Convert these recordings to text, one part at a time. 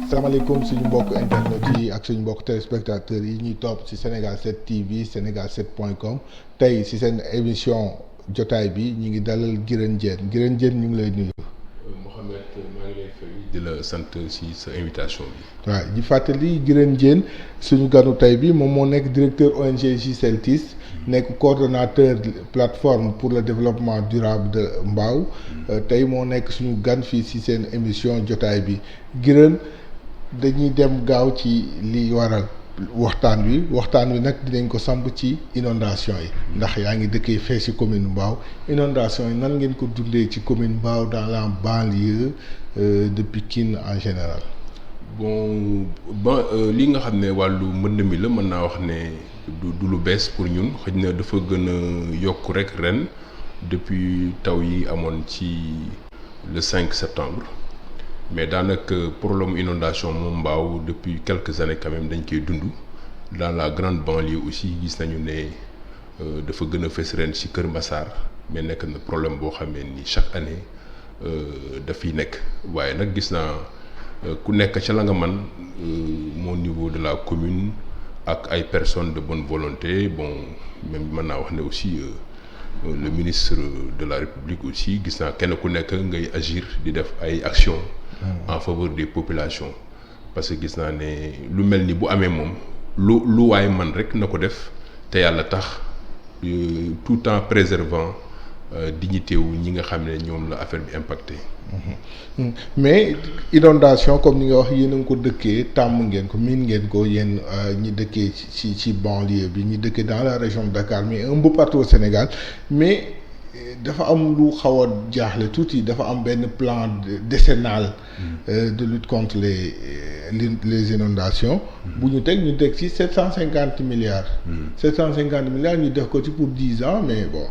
salaamaaleykum suñu mbokk internet yi ak suñu mbokk téléspectateurs yi ñuy topp ci Sénégal 7 TV Sénégal7.com tey ci seen émission jotaay bi ñu ngi dalal Guirane Diène ñu ngi lay nuyu. Mohamed maa ngi lay fay di la sant ci sa invitation bi. waaw di fàttali Guirane Diène suñu ganu tey bi moom moo nekk directeur ONG JCELTIS nekk coordonnateur plateforme pour le développement durable de Mbao tey moo nekk suñu gan fii ci seen émission jotaay bi Guirane dañuy dem gaaw ci li waral waxtaan wi nag dinañ ko samp ci inondation yi ndax yaa ngi dëkkee fee ci commune Mbao inondation yi nan ngeen ko dundee ci commune Mbao dans la banlieue de Pikine en général. bon li nga xam ne wàllu mbënd mi la mën naa wax ne du lu bees pour ñun xëy na dafa gën a yokk rek ren depuis taw yi amoon ci le 5 septembre. mais daanaka problème inondation moom Mbao depuis quelques années quand même dañ koy dund dans la grande banlieue aussi gis nañu ne dafa gën a fës ren ci Kër Massar mais nekk na problème boo xamee ni chaque année dafiy nekk waaye nag gis naa ku nekk ca la nga man mon niveau de la commune ak ay personnes de bonne volonté bon même mën naa wax ne aussi le ministre de la République aussi gis naa kenn ku nekk ngay agir di def ay actions en faveur des populations parce que gis naa ne lu mel ni bu amee moom lu waay man rek na ko def te yàlla tax tout en préservant dignité wu ñi nga xam ne ñoom la affaire bi impacté. mais inondation comme ni nga wax yéen a ngi ko dëkkee tàmm ngeen ko miin ngeen ko yéen ñi dëkkee ci banlieue bi ñi dëkkee dans la région de Dakar mais un peu partout au Sénégal mais dafa am lu xaw a jaaxle tuuti dafa am benn plan décennal de lutte contre les inondations bu ñu teg ci 750 milliards. 750 milliards ñu def ko ci pour 10 ans mais bon.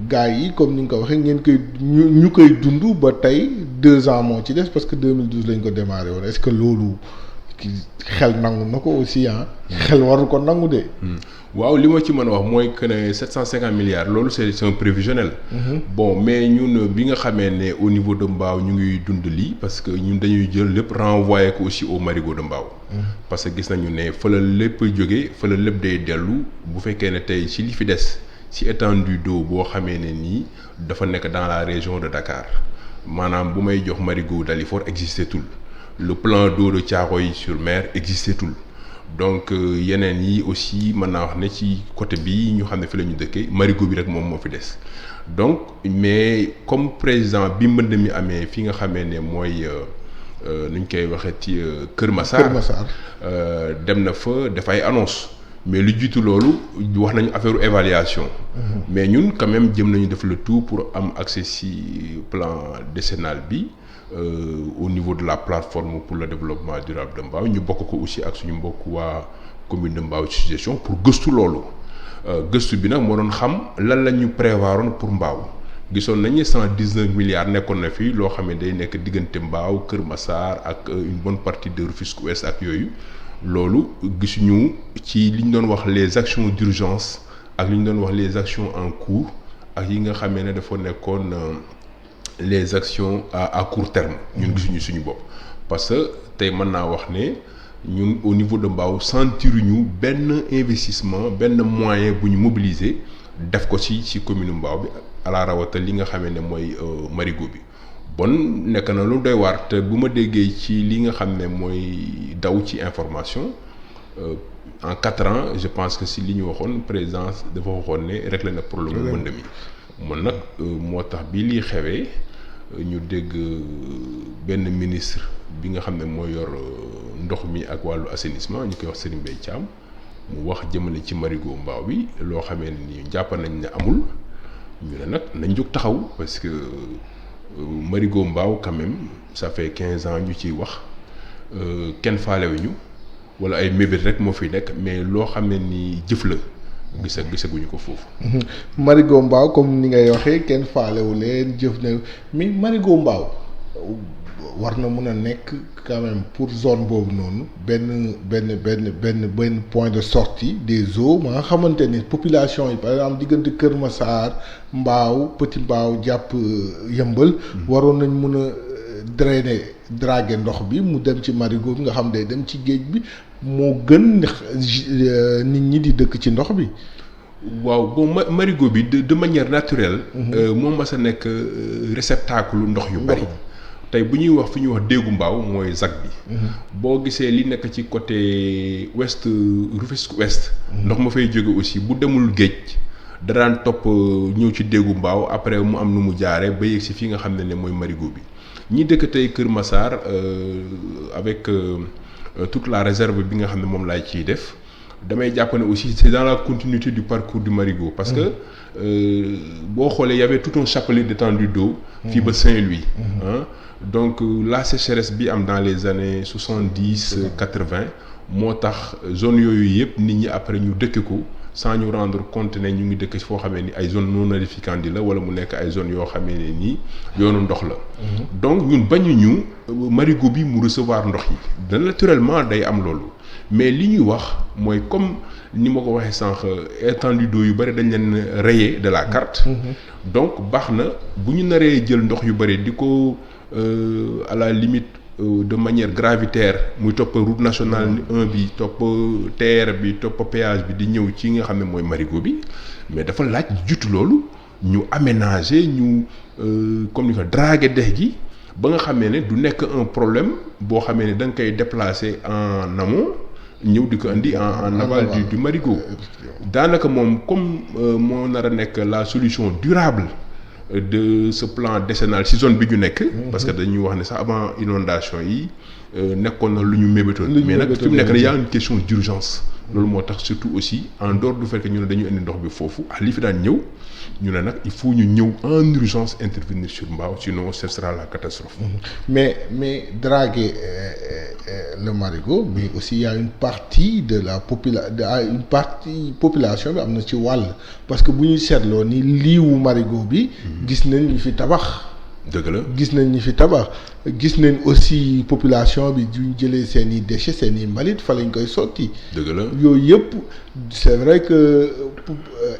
gars yi comme ni nga ko waxee ngeen koy ñu koy dund ba tey 2 ans moo ci des parce que 2012 lañ ko démarré woon est-ce que loolu xel nangu na ko aussi xel waru ko nangu de. waaw li ma ci mën a wax mooy que ne 750 milliards loolu c'est un prévisionnel. bon mais ñun bi nga xamee ne au niveau de Mbao ñu ngi dund lii parce que ñun dañuy jël lépp renvoyer ko aussi au marigot de Mbao. parce que gis nañu ne fa la lépp jógee fa la lépp day dellu bu fekkee ne tey ci li fi des. ci étendue d'eau boo xamee ne nii dafa nekk dans la région de Dakar maanaam bu may jox marigot Dalifort existé tul le plan d'eau de Thiaroye-sur-Mer existé tul donc yeneen yi aussi mën naa wax ne ci côté bi ñu xam ne fi la ñu dëkkee marigot bi rek moom moo fi des donc mais comme président bi mbënd mi amee fi nga xamee ne mooy nuñ koy waxee ci Kër Massar dem na fa def ay annonce mais lu jiitu loolu wax nañu affaire évaluation. mais ñun quand même jëm nañu def le tout pour am accès ci plan décennal bi au niveau de la plateforme pour le développement durable de Mbao ñu bokk ko aussi ak suñu mbokk waa commune de Mbao ci gestion pour gëstu loolu gëstu bi nag moo doon xam lan la ñu prévoiroon pour Mbao gisoon nañu 119 milliards nekkoon na fi loo xam ne day nekk diggante Mbao Kër Massar ak une bonne partie de Rufisque Ouest ak yooyu. loolu gisuñu ci li ñu doon wax les actions d'urgence ak li ñu doon wax les actions en cours ak yi nga xamee ne dafa nekkoon les actions à court terme ñun gisuñu suñu bopp parce que tey mën naa wax ne ñun au niveau de Mbao sentiruñu benn investissement benn moyen bu ñu mobiliser def ko ci commune Mbao bi ala rawata li nga xamee ne mooy marigot bi bon nekk na lu doy waar te bu ma déggee ci li nga xam ne mooy daw ci information en 4 ans je pense que si li ñu waxoon présidence dafa waxoon ne réglé na problème mu mbënd mi man nag moo tax bi lii xewee ñu dégg benn ministre bi nga xam ne moo yor ndox mi ak wàllu assainissement ñu koy wax Serigne Mbaye Thiam mu wax jëmale ci marigot Mbao bi loo xamee ne ni jàpp nañ ne amul ñu ne nag nañ jóg taxaw parce que marigot Mbao quand même ça fait 15 ans ñu ciy wax kenn faalewuñu wala ay mébét rek moo fi nekk mais loo xam ne ni jëf la gisaguñu ko foofu. marigot Mbao comme ni ngay waxee kenn faalewu leen jëf na mais marigot Mbao war na mën a nekk quand même pour zone boobu noonu benn point de sortie des eaux ma nga xamante ni population yi par exemple diggante Kër Massar Mbao Petit Mbao jàpp Yëmbal waroon nañ mën a draguer ndox bi mu dem ci marigot bi nga xam day dem ci géej bi moo gën nit ñi di dëkk ci ndox bi. waaw bon marigot bi de manière naturelle. moom mas a nekk réceptacle ndox yu bari. tey bu ñuy wax fi ñuy wax déggu mbaaw mooy ZAC bi. boo gisee li nekk ci côté ouest Rufisque ouest. ndox ma fay jóge aussi bu demul géej da daan topp ñëw ci déggu mbaaw après mu am nu mu jaaree ba yegg si fii nga xam ne mooy marigot bi ñi dëkk tey Kër Massar avec toute la réserve bi nga xam ne moom laay ciy def. damay jàpp ne aussi c'est dans la continuité du parcours du marigot parce que boo xoolee y avait tout un chapelet d'étendue d'eau fii ba Saint-Louis donc la sécheresse bi am dans les années 70-80 moo tax zone yooyu yëpp nit ñi après ñu dëkk ko sans ñu rendre compte ne ñu ngi dëkk foo xamee ni ay zone non aedificandi la wala mu nekk ay zone yoo xamee ne nii yoonu ndox la donc ñun bañuñu marigot bi mu recevoir ndox yi da naturellement day am loolu mais li ñuy wax mooy comme ni ma ko waxee sànq étendue d'eau yu bëri dañ leen rayer de la carte donc baax na bu ñu naree jël ndox yu bëri di ko à la limite de manière gravitaire muy topp route nationale 1 bi topp TER bi topp péage bi di ñëw ci nga xam ne mooy marigot bi mais dafa laaj jutu loolu ñu aménager ñu comme ni ko draguer dex gi ba nga xamee ne du nekk un problème boo xamee ne da nga koy déplacer en amont ñëw di ko indi en aval du marigot daanaka moom comme moo nar a nekk la solution durable de ce plan décennal ci zone bi ñu nekk. parce que dañuy wax ne sax avant inondation yi nekkoon na lu ñu mébétoon. mais nag fi mu nekk y a une question d'urgence. loolu moo tax surtout aussi en dehors du fait que ñu ne dañu indi ndox bi foofu li fi daan ñëw ñu ne nag il faut ñu ñëw en urgence intervenir sur Mbao sinon ce sera la catastrophe. mais draguer le marigot mais aussi il y a une partie de la population bi am na ci wàll parce que bu ñuy seetloo ni liiwu marigot bi. gis nañ ñu fi tabax. dëgg la gis nañ ñi fi tabax gis nañ aussi population bi duñ jëlee seen i déchets seen i mbalit fa lañ koy sotti. dëgg la yooyu yëpp c'est vrai que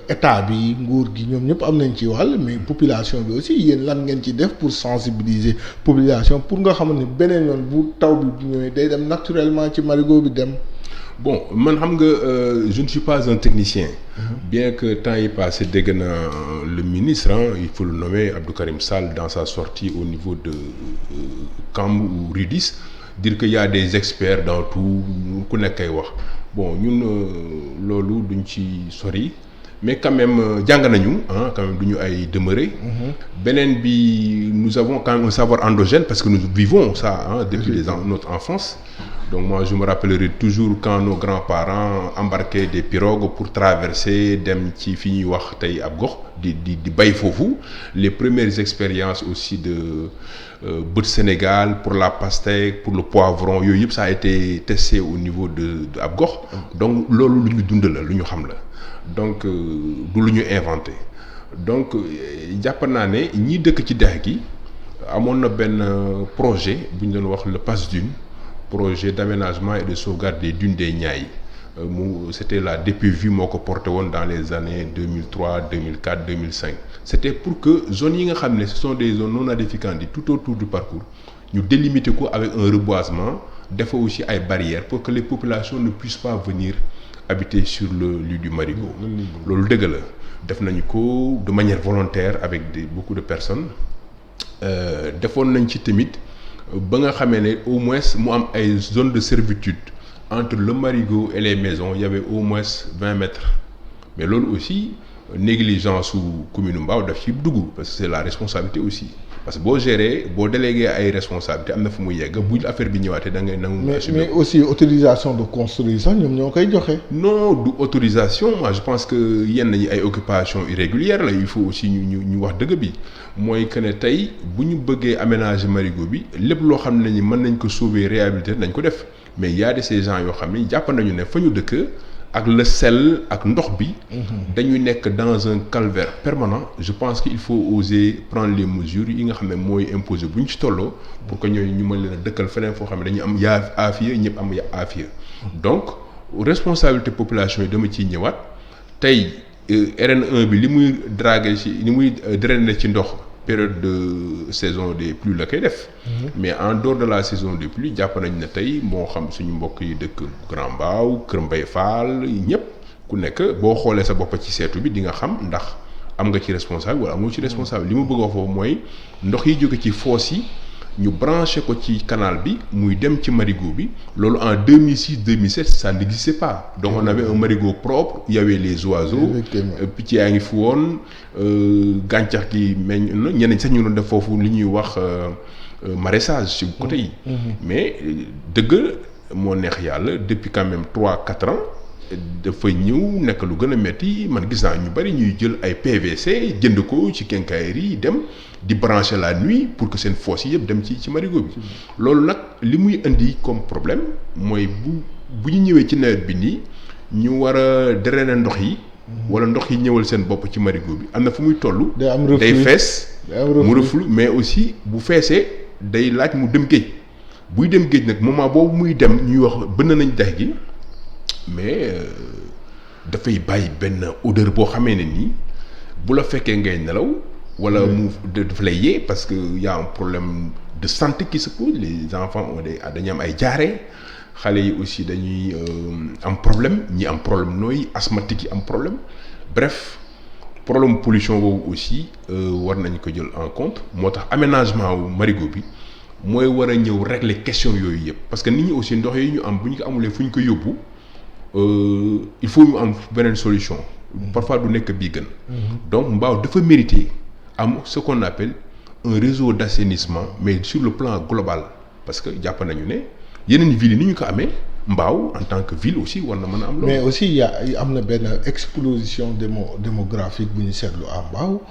état bi nguur gi ñoom ñëpp am nañ ci wàll mais population bi aussi yéen lan ngeen ci def pour sensibiliser population pour nga xam ne beneen yoon bu taw bi ñëwee day dem naturellement ci marigot bi dem. bon man xam nga je ne suis pas un technicien. bien que temps yi passé dégg na le ministre il faut le nommer Abdou Karim Sall dans sa sortie au niveau de Kamb ou Rudis dire que y a des experts dans tout ku nekk ay wax bon ñun loolu duñ ci sori mais quand même jàng nañu quand même du ñu ay demeuré. beneen bi nous avons quand même un savoir endogène parce que nous vivons ça depuis notre enfance. donc moi je me rappellerai toujours quand nos grands-parents embarquaient des pirogues pour traverser dem ci fi ñuy wax tey ab gox di bay foofu les premières expériences aussi de bët Sénégal pour la pastèque pour le poivron yooyu yëpp ça a été testé au niveau de ab gox donc loolu lu ñu dund la lu ñu xam la donc du lu ñu inventé donc jàpp naa ne ñi dëkk ci dex gi amoon na benn projet bu ñu doon wax le Passe-Dune projet d'aménagement et de sauvegarde des dunes des Niayes c'était la DPV moo ko porté woon dans les années 2003 2004 2005 c'était pour que zones yi nga xam ne ce sont des zones non aedificantes tout autour du parcours ñu délimiter ko avec un reboisement defa aussi ay barrières pour que les populations ne puissent pas venir habiter sur le lit du marigot loolu dëgg la def nañu ko de manière volontaire avec beaucoup de personnes defoon nañ ci tamit ba nga xamee ne au moins mu am ay zones de servitude entre le marigot et les maisons il y avait au moins 20 mètres mais loolu aussi négligence su commune Mbao daf ci dugg parce que c'est la responsabilité aussi parce que boo gérer boo délégué ay responsabilité am na fu muy yegg bu affaire bi ñëwaatee da ngay nangu. mais aussi autorisation de construire sax ñoom ñoo koy joxe. non du autorisation moi je pense que yenn ñi ay occupations irrégulières la il faut aussi ñu wax dëgg bi mooy que ne tey bu ñu bëggee aménager marigot bi lépp loo xam ne ni mën nañ ko sauver réhabiliter nañ ko def mais y a de ces gens yoo xam ne jàpp nañu ne fa ñu dëkk. ak le sel ak ndox bi dañuy nekk dans un calvaire permanent je pense qu'il faut oser prendre les mesures yi nga xam ne mooy imposer bu ñu ci tolloo pour que ñooñu ñu mën leen a dëkkal feneen foo xam ne dañuy am aafiya ñëpp am aafiya donc responsabilité population yi dama ciy ñëwaat tey RN1 bi li muy draguer ci li muy drainer ci ndox période de saison des pluies la koy def. mais en dehors de la saison des pluies jàpp nañ ne tey moo xam suñu mbokk yi dëkk Grand Mbao Kër Mbaye Fall ñëpp ku nekk boo xoolee sa bopp ci seetu bi di nga xam ndax am nga ci responsable wala amoo ci responsable li ma bëgg a wax foofu mooy ndox yi jóge ci fosse yi ñu branché ko ci canal bi muy dem ci marigot bi loolu en 2006-2007 ça n'existait pas donc on avait un marigot propre il y avait les oiseaux picc yaa ngi fi woon gàncax gi meññ na ñeneen sax ñu doon def foofu li ñuy wax maraîchage ci côté yi mais dëgg moo neex yàlla depuis quand même 3-4 ans dafa ñëw nekk lu gën a metti man gis naa ñu bari ñuy jël ay PVC jënd ko ci quincaillerie yi dem di brancher la nuit pour que seen fosse yi yëpp dem ci marigot bi loolu nag li muy indi comme problème mooy bu ñu ñëwee ci nawet bi nii ñu war a drainer ndox yi wala ndox yi ñëwal seen bopp ci marigot bi am na fu muy toll day fees mu reflux mais aussi bu feesee day laaj mu dem géej buy dem géej nag moment boobu muy dem ñuy wax bënn nañ dex gi mais dafay bàyyi benn odeur boo xamee ne nii bu la fekkee ngay nelaw wala mu daf lay yee parce que y a un problème de santé qui se pose les enfants ont dañuy am ay jaare xale yi aussi dañuy am problème ñi am problème nooy asthmatique yi am problème bref problème pollution boobu aussi war nañ ko jël en compte moo tax aménagement wu marigot bi mooy war a ñëw régler question yooyu yëpp parce que nit ñi aussi ndox yi ñu am bu ñu ko amulee fu ñu ko yóbbu il faut ñu am beneen solution parfois du nekk bii gën donc Mbao dafa mériter am ce qu'on appelle un réseau d'assainissement mais sur le plan global parce que jàpp nañu ne yeneen villes yi ni ñu ko amee Mbao en tant que ville aussi war na mën a am loolu mais aussi am na benn explosion démographique bu ñu seetlu à Mbao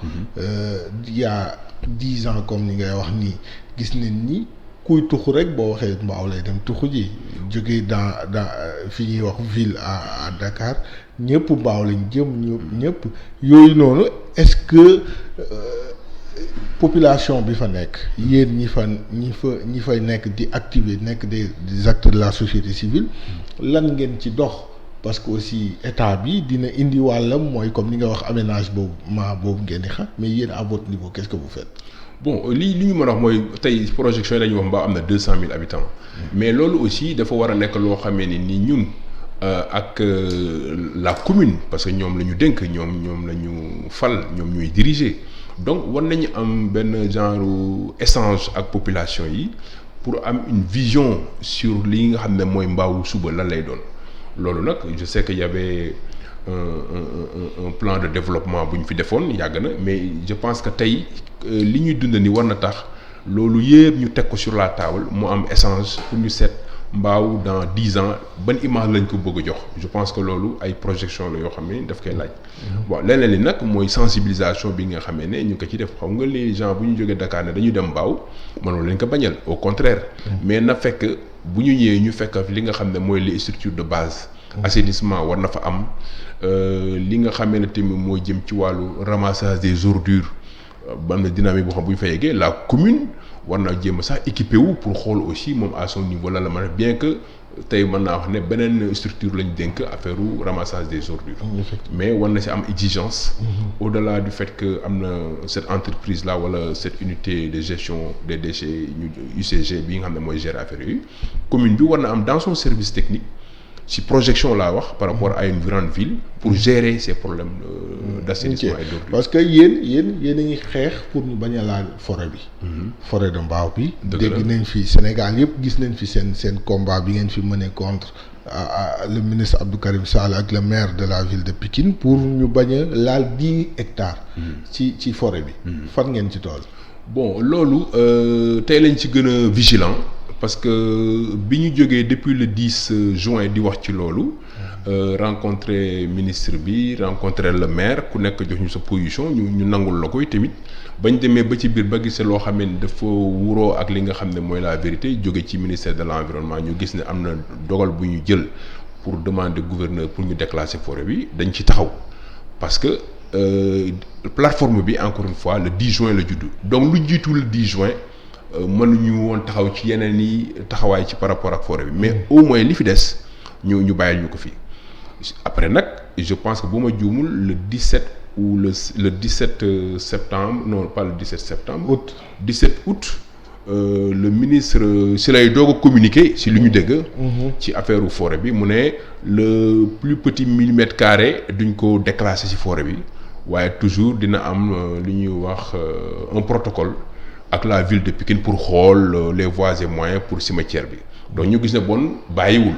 il y a 10 ans comme ni ngay wax nii gis nañ ni kuy tuxu rek boo waxee Mbao lay dem tuxu ji jógee dans fi ñuy wax ville à Dakar ñëpp Mbao lañ jëm ñëpp yooyu noonu est-ce que population bi fa nekk yéen ñi fay nekk di activer nekk des acteurs de la société civile lan ngeen ci dox parce que aussi état bi dina indi wàllam mooy comme ni nga wax aménagement boobu ngeen di xam mais yéen à votre niveau qu'est-ce que vous faites. bon li ñu mën a wax mooy tey projection yi dañuy wax Mbao am na 200,000 habitants mais loolu aussi dafa war a nekk loo xamee ni ñun ak la commune parce que ñoom la ñu dénk ñoom la ñu fal ñoom ñooy diriger donc war nañu am benn genre échange ak population yi pour am une vision sur li nga xam ne mooy Mbao suba lan lay doon loolu nag je sais que y avait un plan de développement bu ñu fi defoon yàgg na mais je pense que tey li ñuy dund ni war na tax loolu yëpp ñu teg ko sur la table mu am échange pour ñu seet Mbao dans 10 ans ban image lañ ko bëgg a jox je pense que loolu ay projection la yoo xam ne daf koy laaj. bon leneen li nag mooy sensibilisation bi nga xamee ne ñu ko ci def xam nga les gens bu ñu jógee Dakar ne dañuy dem Mbao mënoon lañ ko bañal au contraire. mais na fekk bu ñu ñëwee ñu fekk li nga xam ne mooy les structures de base. assainissement war na fa am li nga xamee ne tamit moo jëm ci wàllu ramassage des ordures ba am na dynamique boo xam bu ñu fa yeggee la commune war na jéem a sax équipé wu pour xool aussi moom à son niveau la mën a bien que tey mën naa wax ne beneen structure lañ dénk affaire ramassage des ordures mais war na si am exigence au-delà du fait que am na cette entreprise là wala cette unité de gestion des déchets ñu UCG bi nga xam ne mooy gérer affaire yooyu commune bi war na am dans son service technique si projection laa wax par rapport à une grande ville pour gérer ces problèmes d'assainissement et d'ordures parce que yéen a ngi xeex pour ñu bañ a laal forêt bi forêt de Mbao bi dégg nañ fi Sénégal yëpp gis nañ fi seen combat bi ngeen fi mené contre le ministre Abdou Karim Sall ak le maire de la ville de Pikine pour ñu bañ a laal 10 hectares ci forêt bi fan ngeen ci tool bon loolu tey lañ ci gën a vigilant parce que bi ñu jógee depuis le 10 juin di wax ci loolu rencontrer ministre bi rencontrer le maire ku nekk jox ñu sa position ñu nangul la koy tamit bañ demee ba ci biir ba gisee loo xam ne dafa wuroo ak li nga xam ne mooy la vérité jóge ci ministère de l'environnement ñu gis ne am na dogal bu ñu jël pour demander gouverneur pour ñu déclasser forêt bi dañ ci taxaw parce que plateforme bi encore une fois le 10 juin la juddu donc lu jiitu le 10 juin mënuñu woon taxaw ci yeneen yi taxawaay ci par rapport ak forêt bi mais au moins li fi des ñu bàyyil ñu ko fii après nag je pense que bu ma juumul le 17 où le 17 septembre non pas le 17 septembre. août 17 août. Le ministre si lay doog a communiqué si lu ñu dégg. ci affaire forêt bi mu ne le plus petit millimètre carré duñ ko déclassé ci forêt bi waaye toujours dina am lu ñuy wax un protocole ak la ville de Pikine pour xool les voies et moyens pour cimetière bi donc ñu gis ne bon bàyyiwul.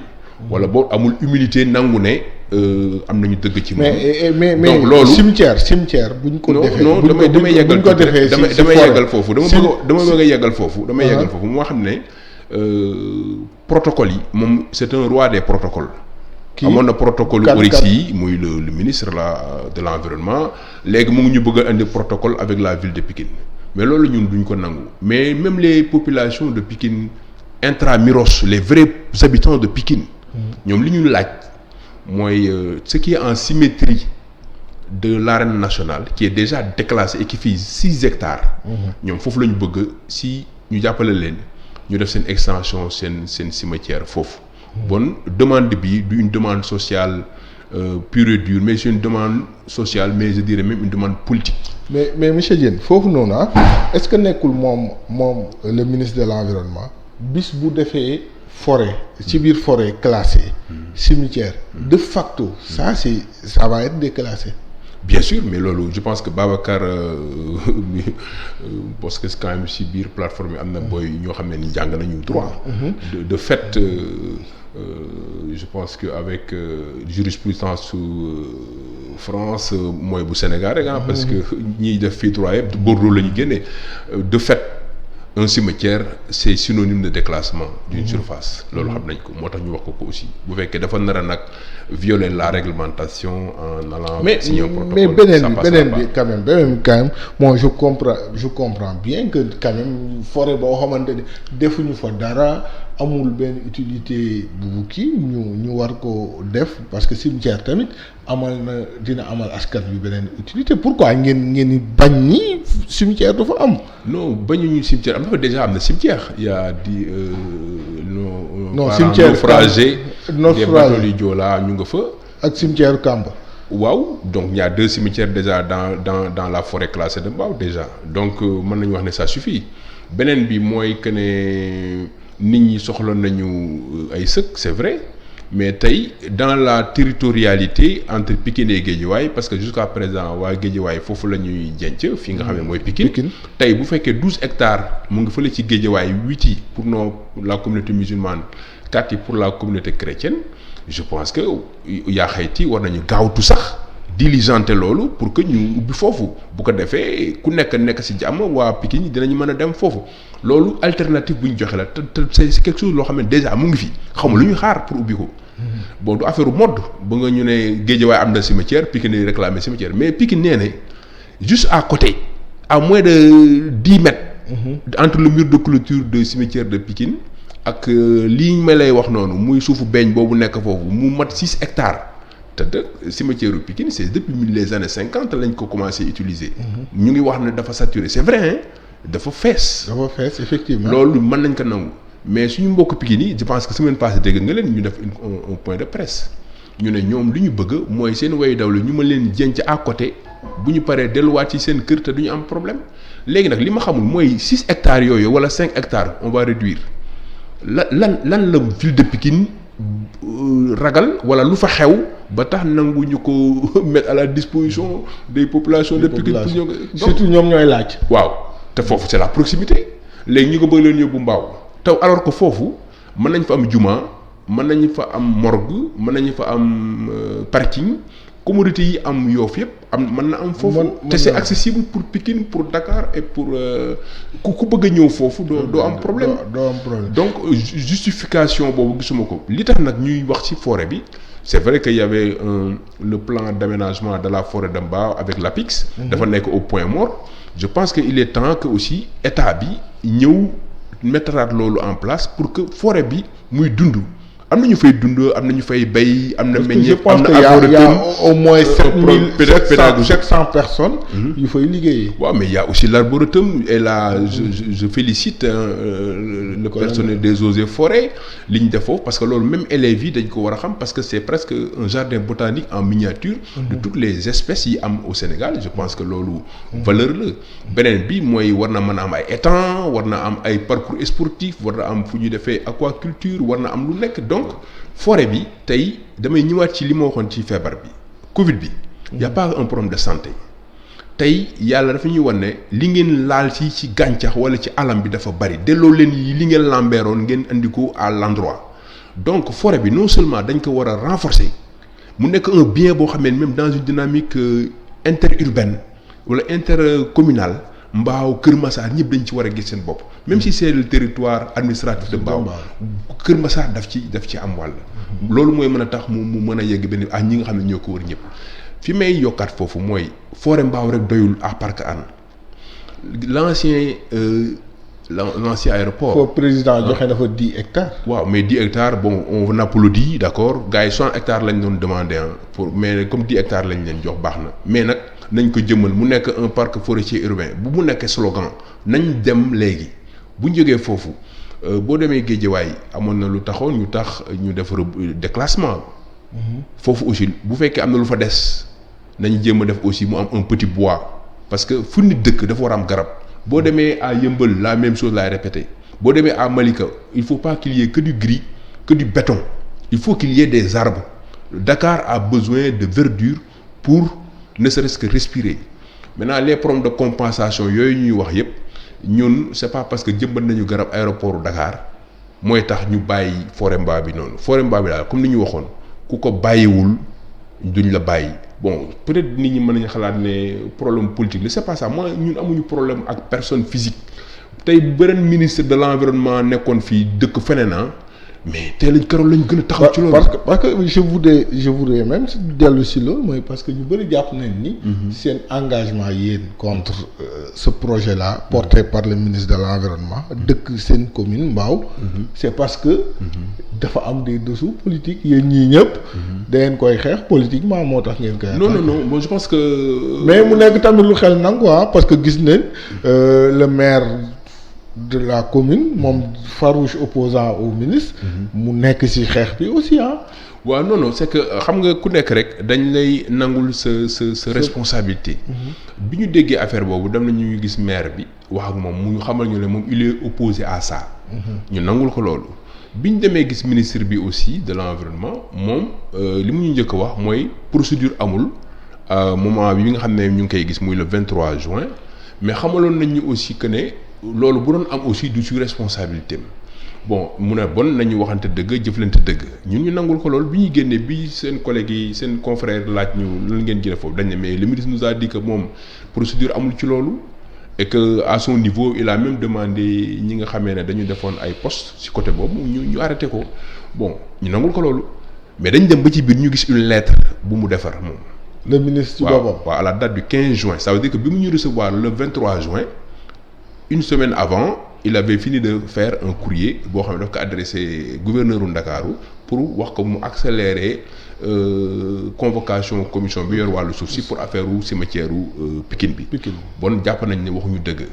wala boo amul humilité nangu ne am nañu dëgg ci moom. mais donc loolu cimetière buñ ko defee. non damay yeggal ko defee damay yeggal foofu dama bëgg a yeggal foofu. damay yeggal foofu moo xam ne protocole yi moom c'est un roi des protocoles. amoon na protocole Oryx yi muy le ministre de l'environnement léegi mu ngi ñu bëgg a indi protocole avec la ville de Pikine mais loolu ñun duñ ko nangu mais même les populations de Pikine intramuros les vrais habitants de Pikine. ñoom li ñu laaj mooy ce qui est en symétrie de l'arène nationale qui est déjà déclassé et qui fait 6 hectares. ñoom foofu la ñu bëgg si ñu jàppale leen ñu def seen extension seen cimetière foofu. bon demande bi du une demande sociale pure et dure mais c'est une demande sociale mais je dirais même une demande politique. mais monsieur Diène foofu noonu est-ce que nekkul moom le ministre de l'environnement bis bu defee forêt ci biir forêt classée cimetière de facto ça va être déclassé. bien sûr mais loolu je pense que Babacar parce que quand même si biir plateforme yi am na booy ñoo xam ne ni jàng nañu droit. de fait je pense que avec jurisprudence su France mooy bu Sénégal rek parce que ñiy def fii droit yëpp Bordeaux la ñu génnee de fait. Un cimetière c'est synonyme de déclassement d'une surface loolu xam nañ ko moo tax ñu wax ko aussi bu fekkee dafa nar a nag violer la réglementation en allant signer un protocole mais beneen bi quand même moi je comprends bien que quand même forêt boo xamante ni defuñu fa dara amul benn utilité bu kii ñu war ko def parce que cimetière tamit dina amal askan bi beneen utilité pourquoi ngeen bañ ni cimetière dafa am. non bañuñu cimetière am dafa déjà am na cimetière il y a di non cimetière naufragés des bateaux du Joola ñu nga fa. ak cimetière Kamba. waaw donc il y a 2 cimetières déjà dans la forêt classée de Mbao déjà donc mën nañu wax ne ça suffit beneen bi mooy que ne nit ñi soxla nañu ay sëkk c'est vrai mais tey dans la territorialité entre Pikine et Guédiawaye parce que jusqu'à présent waa Guédiawaye foofu la ñuy jenc fi nga xam ne mooy Pikine tey bu fekkee 12 hectares mu ngi fële ci Guédiawaye 8 yi pour la communauté musulmane 4 yi pour la communauté chrétienne je pense que yaa xayti war nañu gaawtu sax diligenter loolu pour que ñu ubbi foofu bu ko defee ku nekk ci jàmm waa Pikine dinañu mën a dem foofu loolu alternative bu ñu joxe la te c'est quelque chose loo xam ne déjà mu ngi fi xamul lu ñuy xaar pour ubbi ko bon du affaire mode ba nga ñu ne Guédiawaye am na cimetière Pikine yi réclamer cimetière mais Pikine nee ne juste à côté à moins de 10 mètres entre le mur de clôture de cimetière de Pikine ak lii ma lay wax noonu muy suufu beeñ boobu nekk foofu mu mat 6 hectares te cimetière u Pikine c'est depuis les années 50 lañ ko commencé utiliser ñu ngi wax ne dafa saturé c'est vrai hein dafa fees effectivement loolu mën nañ ko nangu mais suñu mbokk Pikine yi je pense que semaine passée dégg nga leen ñu def un point de presse ñu ne ñoom li ñu bëgg mooy seen way dawle ñu mën leen jenc à côté bu ñu paree delluwaat ci seen kër te du ñu am problème léegi nag li ma xamul mooy 6 hectares yooyu wala 5 hectares on va réduire lan la ville de Pikine ragal wala lu fa xew ba tax nanguñu ko mettre à la disposition des populations de Pikine pour ñoo surtout ñoom ñooy laaj. waaw te foofu c'est la proximité léegi ñu ko bëgg leen yóbbu Mbao taw alors que foofu mën nañ fa am juma mën nañu fa am morgue mën nañu fa am parking commodité yi am Yoff yëpp mën na am foofu te c'est accessible pour Pikine pour Dakar et pour ku bëgg a ñëw foofu doo am problème donc justification boobu gisuma ko li tax nag ñuy wax ci forêt bi c'est vrai que y avait le plan d'aménagement de la forêt de Mbao avec l'APIX dafa nekk au point mort je pense que il est temps que aussi état bi ñëw mettraat loolu en place pour que forêt bi muy dund am na ñu fay dund am na ñu fay bay am na meññeef am na y a au moins 700 personnes yu fay liggéeyee. waaw mais y a aussi l'arboretum et là je félicite le personnel des eaux et forêts li ñu def foofu parce que loolu même élèves yi dañ ko war a xam parce que c'est presque un jardin botanique en miniature de toutes les espèces yi am au Sénégal je pense que loolu valeur la beneen bi mooy war na mën a am ay étangs war na am ay parcours sportif war na am fu ñu defee aquaculture war na am lu nekk donc forêt bi tey damay ñëwaat ci li ma waxoon ci feebar bi Covid bi y a pas un problème de santé tey yàlla dafa ñuy wan ne li ngeen laal ci gàncax wala ci alam bi dafa bari delloo leen li ngeen lambeeroon ngeen andi ko à l'endroit donc forêt bi non seulement dañ ko war a renforcer mu nekk un bien boo xam ne même dans une dynamique interurbaine wala intercommunale Mbao Kër Massar ñëpp dañ ci war a gis seen bopp même si c'est le territoire administratif de Mbao Kër Massar daf ci am wàll loolu mooy mën a tax mu mën a yegg benn ñi nga xam ne ñoo ko wër ñëpp fi may yokkaat foofu mooy forêt Mbao rek doyul à Parc Hann l'ancien aéroport. foofu président joxe na fa 10 hectares. waaw mais 10 hectares bon on applaudit d'accord gars yi 60 hectares lañ doon demandé mais comme 10 hectares lañ leen jox baax na mais nag nañ ko jëmmal mu nekk un parc forestier urbain bu mu nekk slogan nañ dem léegi bu ñu jógee foofu boo demee Guédiawaye amoon na lu taxoon ñu tax ñu def déclassement. foofu aussi bu fekkee am na lu fa des nañ jéem a def aussi mu am un petit bois parce que fu nit dëkk dafa war a am garab. boo demee à Yeumbeul la même chose laay répéter boo demee à Malika il faut pas qu'il y ait que du gris que du béton il faut qu'il y ait des arbres Dakar a besoin de verdure pour ne serait-ce que respirer maintenant les problèmes de compensation yooyu ñuy wax yépp ñun c'est pas parce que jëmbat nañu garab aéroport Dakar mooy tax ñu bàyyi forêt Mbao bi noonu forêt Mbao bi daal comme ni ñu waxoon ku ko bàyyiwul duñ la bàyyi bon peut-être nit ñi mën nañu xalaat ne problème politique la c'est pas ça moi ñun amuñu problème ak personne physique tey beneen ministre de l'environnement nekkoon fii dëkk feneen mais tey lañ keroog lañ gën a taxaw ci loolu. parce que je voudrais même dellu si loolu mooy parce que ñu bëri jàpp nañ ni. seen engagement yéen contre ce projet là porté par le ministre de l'environnement dëkk seen commune Mbao. c'est parce que. dafa am des dessous politiques yéen ñii ñëpp. da ngeen koy xeex politiquement moo tax ngeen koy. non bon je pense que. mais mu nekk tamit lu xel nangu parce que gis nañ le maire. de la commune moom farouche opposant au ministre. mu nekk ci xeex bi aussi waaw non c'est que xam nga ku nekk rek dañ lay nangul sa responsabilité. bi ñu déggee affaire boobu dem nañu gis maire bi wax ak moom mu xamal ñu ne moom il est opposé à ça. ñu nangul ko loolu. bi ñu demee gis ministre bi aussi de l'environnement moom li mu ñu njëkk a wax mooy procédure amul moment bi nga xam ne ñu ngi koy gis muy le 23 juin mais xamaloon nañ ñu aussi que ne. loolu bu doon am aussi du ci responsabilité bon mu ne bon nañu waxante dëgg jëflante dëgg ñun ñu nangul ko loolu bi ñuy génnee bi seen collègues yi seen confrère laaj ñu lan ngeen jëlee foofu dañ ne mais le ministre nous a dit que moom procédure amul ci loolu et que à son niveau il a même demandé ñi nga xamee ne dañu defoon ay poste ci côté boobu ñu arrêté ko bon ñu nangul ko loolu mais dañ dem ba ci biir ñu gis une lettre bu mu defar moom. le ministre ci boppam waaw à la date du 15 juin ça veut dire que bi mu ñu recevoir le 23 juin. Une semaine avant il avait fini de faire un courrier boo xam ne daf ko adressé gouverneur u Ndakaaru pour wax ko mu accélérer convocation commission bi yor wàllu suuf si pour affaire u cimetière u Pikine bi bon jàpp nañ ne waxuñu dëgg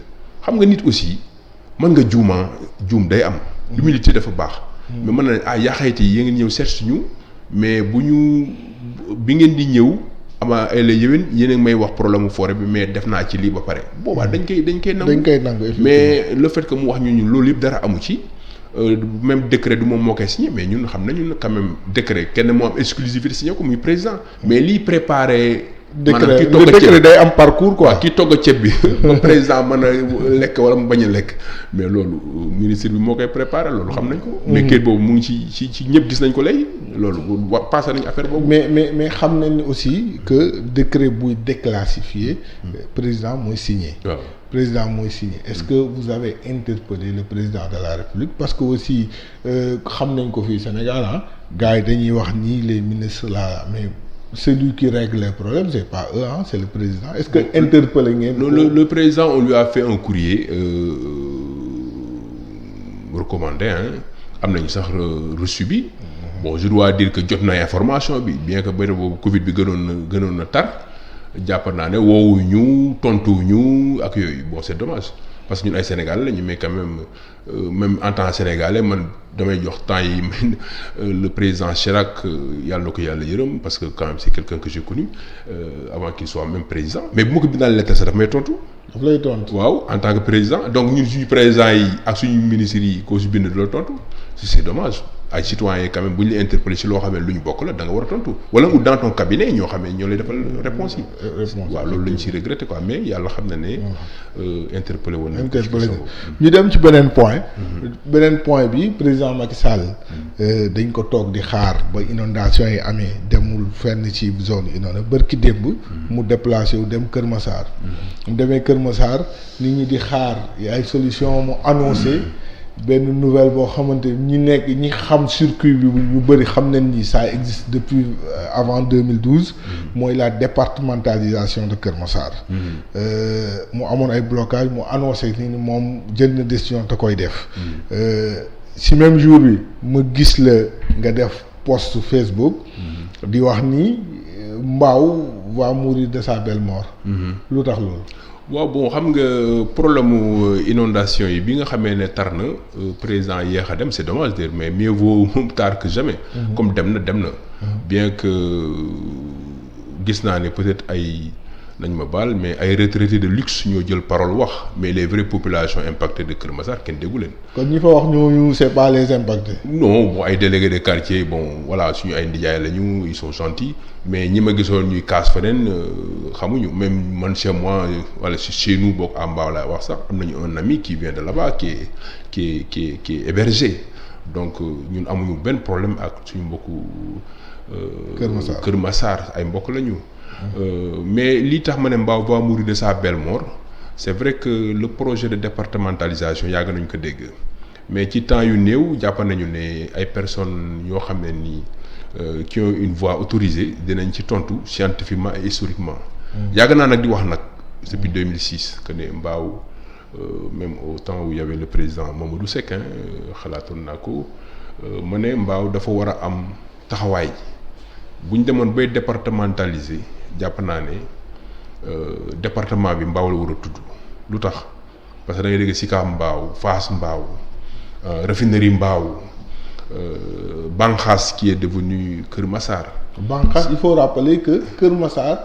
xam nga nit aussi mën nga juum day am l'humilité dafa baax mais mën na yaa xayti yi ngeen ñëw seet suñu mais bi ngeen di ñëw ama ay la yéwén yéen a may wax problème forêt bi mais def naa ci lii ba pare boobaa dañ koy nangu mais le fait que mu wax ñu loolu yëpp dara amu ci même décret du moom moo koy signé mais ñun xam nañu quand même décret kenn moo am exclusivité signé ko muy président mais lii préparé décret day am parcours quoi. ki togg ceeb bi ba président mën a lekk wala mu bañ a lekk mais loolu ministre bi moo koy préparé loolu xam nañ ko. mais kayit boobu mu ngi ci ñëpp gis nañ ko léegi loolu passé nañ affaire boobu. mais xam nañ ni aussi que décret buy déclassifié président mooy signé. waaw président mooy signé est-ce que vous avez interpellé le président de la République parce que aussi xam nañ ko fii Sénégal gars yi dañuy wax ni les ministres là mais. Celui qui règle les problèmes c'est pas eux c'est le président est-ce que interpellé ngeen le président on lui a fait un courrier recommandé am nañu sax reçu bi bon je dois dire que jot na information bi bien que bëri boobu Covid bi gënoon na tar jàpp naa ne woowuñu tontuwuñu ak yooyu bon c'est dommage parce que ñun ay Sénégalais lañu mais quand même en tant que Sénégalais man damay jox temps yi le président Chirac yàlla na ko yàlla yërëm parce que quand même c'est quelqu'un que j'ai connu avant qu'il soit même président mais bu ma ko bindal lettre sax daf may tontu. daf lay tontu waaw en tant que président donc ñun suñu président yi ak suñu ministres yi koo si bind du la tontu c'est dommage ay citoyens quand même bu ñu la interpellé si loo xam ne lu ñu bokk la da nga war a tontu wala ou dans ton cabinet ñoo xam ne ñoo lay defal réponse yi. waaw loolu la ñu si regretté quoi mais yàlla xam na ne. interpellé woon nañu. interpellé ñu dem ci beneen point. beneen point bi président Macky Sall. dañ ko toog di xaar ba inondation yi amee demul fenn ci zone inondée bërki démb. mu déplacé wu dem Kër Massar. mu demee Kër Massar nit ñi di xaar ay solution mu annoncé. benn nouvelle boo xamante ñi xam circuit bi ñu bëri xam nañ ni ça existe depuis avant 2012. mooy la départementalisation de Kër Massar. mu amoon ay blocage mu annoncé ni moom jël na décision te koy def. ci même jour bi ma gis la nga def post Facebook. di wax ni Mbao va mourir de sa belle mort. lu tax loolu. waaw bon xam nga problème mu inondation yi bi nga xamee ne tar na président yéex a dem c'est dommage d'ailleurs mais mieux vaut tard que jamais. comme dem na. bien que gis naa ne peut-être ay nañ ma baal mais ay retraités de luxe ñoo jël parole wax mais les vraies populations impactées de Kër Massar kenn déggu leen. kon ñi fa wax ñooñu c'est pas les impactés. non bon ay délégués de quartier bon voilà suñu ay ndijaay lañu ils sont gentils mais ñi ma gisoon ñuy kaas feneen xamuñu même man chez moi wala chez nous bokk à Mbao laay wax sax am nañu un ami qui vient de là-bas qui est hébergé donc ñun amuñu benn problème ak suñu mbokku. Kër Massar ay mbokk lañu. Mais li tax ma ne Mbao va mourir de sa belle mort c'est vrai que le projet de départementalisation yàgg nañu ko dégg mais ci temps yu néew jàpp nañu ne ay personnes yoo xam ne nii qui ont une voix autorisée dinañ ci tontu scientifiquement et historiquement. yàgg naa nag di wax nag depuis 2006 que ne Mbao même au temps où il y avait le président Mamadou Seck xalaatoon naa ko ma ne Mbao dafa war a am taxawaay bu ñu demoon bay départementaliser. jàpp naa ne département bi Mbao la war a tudd lu tax parce que da ngay dégg Sicap Mbao Fass Mbao raffinerie Mbao Banxaas qui est devenu Kër Massar. Banxaas il faut rappeler que Kër Massar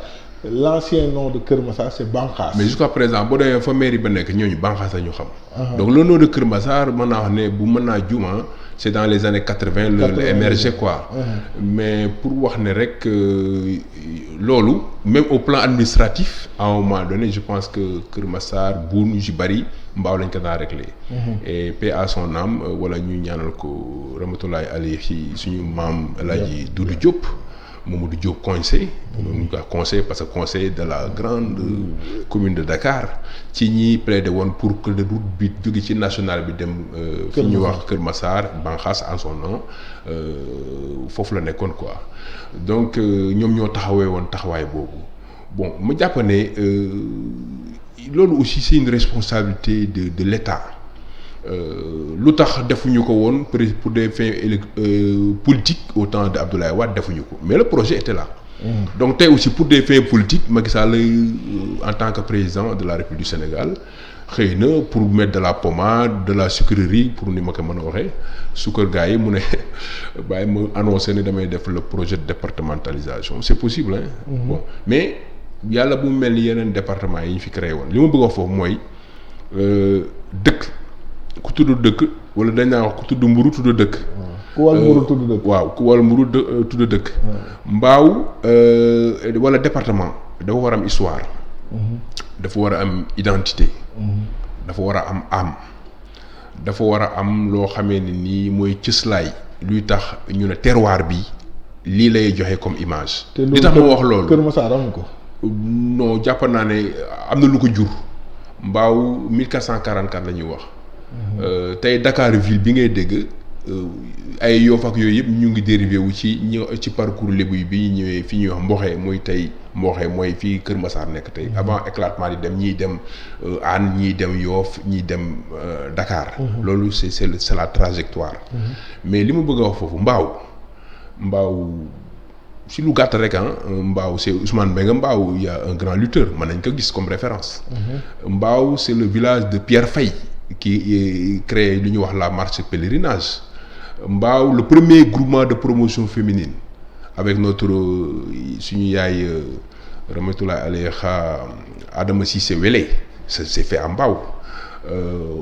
l'ancien nom de Kër Massar c'est Banxaas. mais jusqu'à présent boo demee fa mairie ba nekk ñooñu Banxaas la ñu xam. donc le nom de Kër Massar mën naa wax ne bu mën naa juma. c'est dans les années 80 la émergé quoi. Mais pour wax ne rek loolu même au plan administratif à un moment donné je pense que Kër Massar Boune yu bari Mbao lañ ko daan réglé. et paix à son âme wala ñu ñaanal ko rahmatullahi alayhi ci suñu maam El Hadji Doudou Diop. Mamadou Diop conseil ñu ko conseil parce que conseil de la grande commune de Dakar ci ñi plaidé woon pour que le route bi jóge ci national bi dem fi ñuy wax Kër Massar Banxaas en son nom foofu la nekkoon quoi donc ñoom ñoo taxawee woon taxawaay boobu bon ma jàpp ne loolu aussi c'est une responsabilité de l'État lu tax defuñu ko woon pour des fins politiques au temps de Abdoulaye Wade defuñu ko mais le projet était là. Donc tey aussi pour des fins politiques Macky Sall en tant que président de la République du Sénégal xëy na pour mettre de la pommade de la sucrerie pour ni ma ko mën a waxee sukkar gars yi mu ne bàyyi ma annoncé ne damay def le projet de départementalisation c'est possible hein. Bon mais yàlla bu mel ni yeneen département yi ñu fi créé woon li ma bëgg a wax foofu mooy dëkk. ku tudd dëkk wala dañ naa wax ku tudd mburu tudd dëkk. ku wal mburu tudd dëkk. waaw ku wal mburu tudd dëkk. Mbao wala département dafa war a am histoire. dafa war a am identité. dafa war a am âme. dafa war a am loo xamee ne nii mooy cëslaay luy tax ñu ne terroir bi lii lay joxe comme image. li tax ma wax loolu Kër Massar amu ko. non jàpp naa ne am na lu ko jur. Mbao 1444 la ñuy wax. tey Dakar ville bi ngay dégg ay Yoff ak yooyu yëpp ñu ngi dérivé wu ci parcours lébu bi ñëwee fi ñuy wax Mboxé mooy tey Mboxé mooy fii Kër Massar nekk tey avant éclatement di dem ñiy dem Hann ñiy dem Yoff ñiy dem Dakar. loolu c'est la trajectoire. mais li ma bëgg a wax foofu Mbao Mbao si lu gàtt rek Mbao c'est Ousmane Benga Mbao, il y a un grand lutteur mën nañ ko gis comme référence. Mbao c'est le village de Pierre Faye qui crée lu ñuy wax la marche pèlerinage. Mbao le premier groupement de promotion féminine avec notre suñu yaay Ramatoulaye Alayha Adama Cissé Wele, c'est fait à Mbao.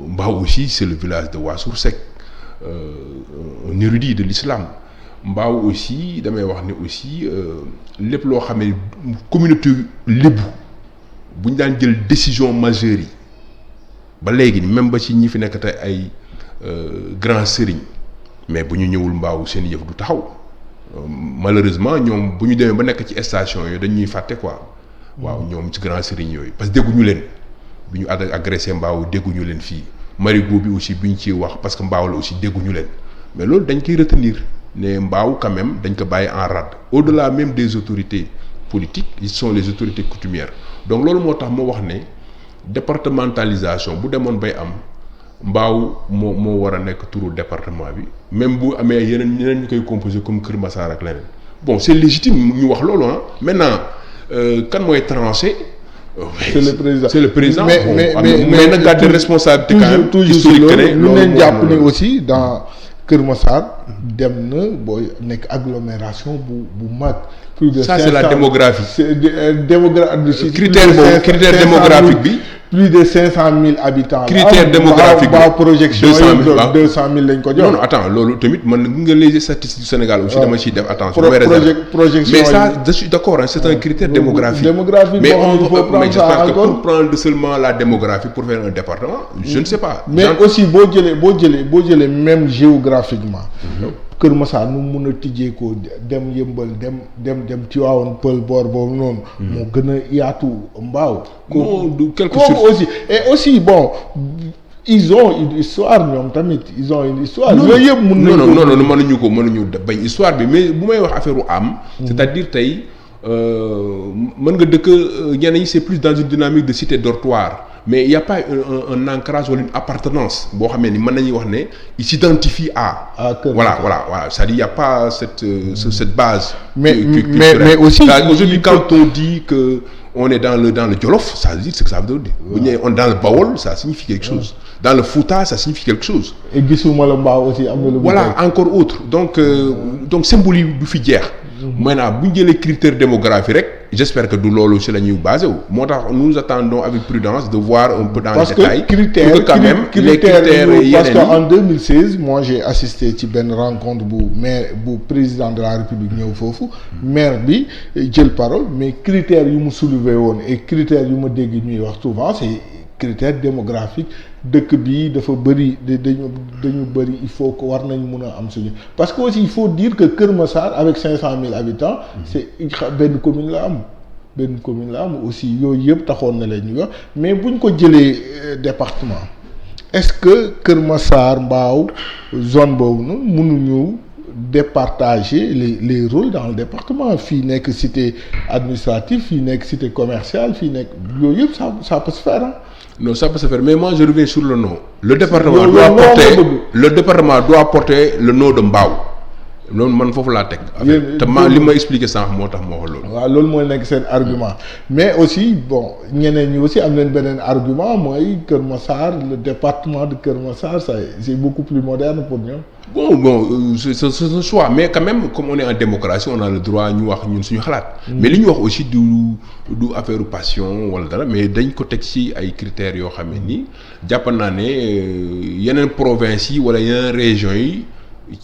Mbao aussi c'est le village de Wassour Seck, un érudit de l'islam. Mbao aussi damay wax ne aussi lépp loo xam ne communauté lébu bu ñu daan jël décision majeure yi ba léegi même ba ci ñi fi nekk tey ay grand sëriñ mais bu ñu ñëwul Mbao seen yëf du taxaw. Malheureusement ñoom bu ñu demee ba nekk ci station yooyu dañuy fàtte quoi. waaw ñoom ci grand sëriñ yooyu parce que dégguñu leen bi ñu agressé Mbao dégguñu leen fii marigot bi aussi bi ñu ciy wax parce que Mbao la aussi dégguñu leen mais loolu dañ koy retenir ne Mbao quand même dañ ko bàyyi en rade au-delà même des autorités politiques ils sont les autorités coutumières donc loolu moo tax moo wax ne départementalisation bu demoon bay am Mbao moo war a nekk turu département bi même bu amee yeneen ñu koy composé comme Kër Massar ak leneen bon c'est légitime ñu wax loolu maintenant kan mooy tranché. C'est le président. Mais nag garder responsabilité quand même historique ne lu leen jàpp ne aussi dans Kër Massar dem na booy nekk agglomération bu mag. plus de ça c'est la démographie. C'est critère boobu critère démographique bi. plus de 500 000 habitants. critère démographique bi projection 200 000 lañ ko jox. non attends loolu tamit man nga les statistiques du Sénégal aussi dama ciy def attention. projection mais ça je suis d'accord c'est un critère démographique. mais mais j'espère que pour prendre seulement la démographie pour faire un département je ne sais pas. mais aussi boo jëlee même géographiquement. Kër Massar nu mun a tijjee ko dem Yëmbal dem Tivaouane Peulh boor boobu noonu. moo gën a yaatu Mbao. du quelque chose aussi et aussi bon ils ont une histoire ñoom tamit ils ont une histoire. yooyu yëpp mun nañu non mënuñu bañ histoire bi mais bu may wax affaire u am. c'est-à-dire tey mën nga dëkk ñenn ñi c'est plus dans une dynamique de cité dortoir. mais il y a pas un ancrage wala une appartenance boo xamee ni mën nañuy wax ne il s'identifie à. voilà c'est-à-dire il y a pas cette base. mais aussi aujourd'hui quand on dit que on est dans le Jolof ça veut dire ce que ça veut dire. bu ñu nee on dans le Bawol ça signifie quelque chose. dans le Fouta ça signifie quelque chose. et gisuma la Mbao aussi am na lu. voilà encore autre donc symbole yi du fi jeex. maintenant bu ñu jëlee critère démographie rek j'espère que du loolu ci la ñuy basé wu moo tax nous attendons avec prudence de voir un peu dans les détails pour que quand même les critères parce que en 2016 moi j'ai assisté ci benn rencontre bu président de la République ñëw foofu maire bi jël parole mais critères yu mu soulevé woon et critères yu ma dégg ñuy wax souvent c'est critères démographiques dëkk bi dafa bëri dañu bëri il faut que war nañ mun a am suñu parce que aussi il faut dire que Kër Massar avec 500 000 habitants c'est benn commune la am aussi yooyu yëpp taxoon na leen ñu wax mais buñ ko jëlee département est-ce que Kër Massar Mbao zone boobu noonu mënuñu départager les rôles dans le département fii nekk cité administrative fii nekk cité commerciale fii nekk yooyu yëpp ça peut se faire hein? Non, ça peut se faire mais moi je reviens sur le nom. Le département doit porter le nom de Mbao. loolu man foofu laa teg. te li ma expliqué sànq moo tax ma wax loolu. waaw loolu mooy nekk seen argument mais aussi bon ñeneen ñi aussi am nañ beneen argument mooy Kër Massar le département de Kër Massar ça c'est beaucoup plus moderne pour ñoom. bon c'est un choix mais quand même comme on est en démocratie on a le droit ñu wax ñun suñu xalaat. mais li ñu wax aussi du affaire passion wala dara mais dañ ko teg ci ay critères yoo xam ne nii jàpp naa ne yeneen provinces yi wala yeneen régions yi.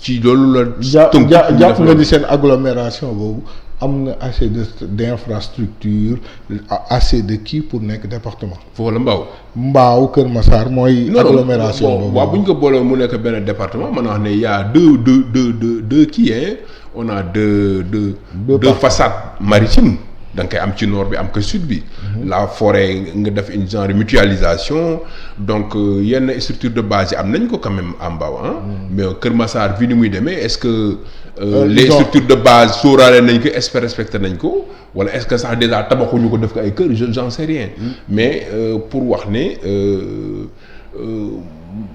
ci loolu la. jàpp nga ni seen agglomération boobu am na assez d'infrastructure assez de kii pour nekk département. foofu la Mbao Kër Massar mooy. agglomération boobu waaw bu ñu ko boolee mu nekk benn département mën naa wax ne y a deux kii on a deux façades maritimes. da nga koy am ci nord bi am ko sud bi. la forêt nga def une genre mutualisation donc yenn structure de base yi am nañ ko quand même en Mbao mais Kër Massar vi ni muy demee est-ce que les structures de base sóoraale nañ ko est-ce que respecté nañ ko wala est-ce que sax déjà tabaxuñu ko def ko ay kër j'en sais rien mais pour wax ne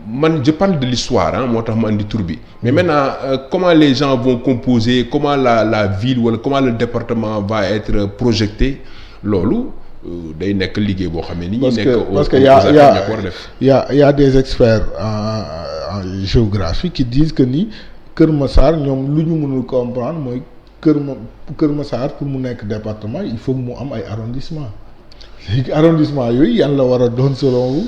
man je parle de l'histoire hein moo tax ma andi tur bi mais maintenant comment les gens vont composer comment la ville wala comment le département va être projeté loolu day nekk liggéey boo xam ne ni ñi nekk parce que y a des experts en géographie qui disent que ni Kër Massar ñoom lu ñu mënul comprendre mooy Kër Massar pour mu nekk département il faut mu am ay arrondissement léegi arrondissement yooyu yan la war a doon selon vous.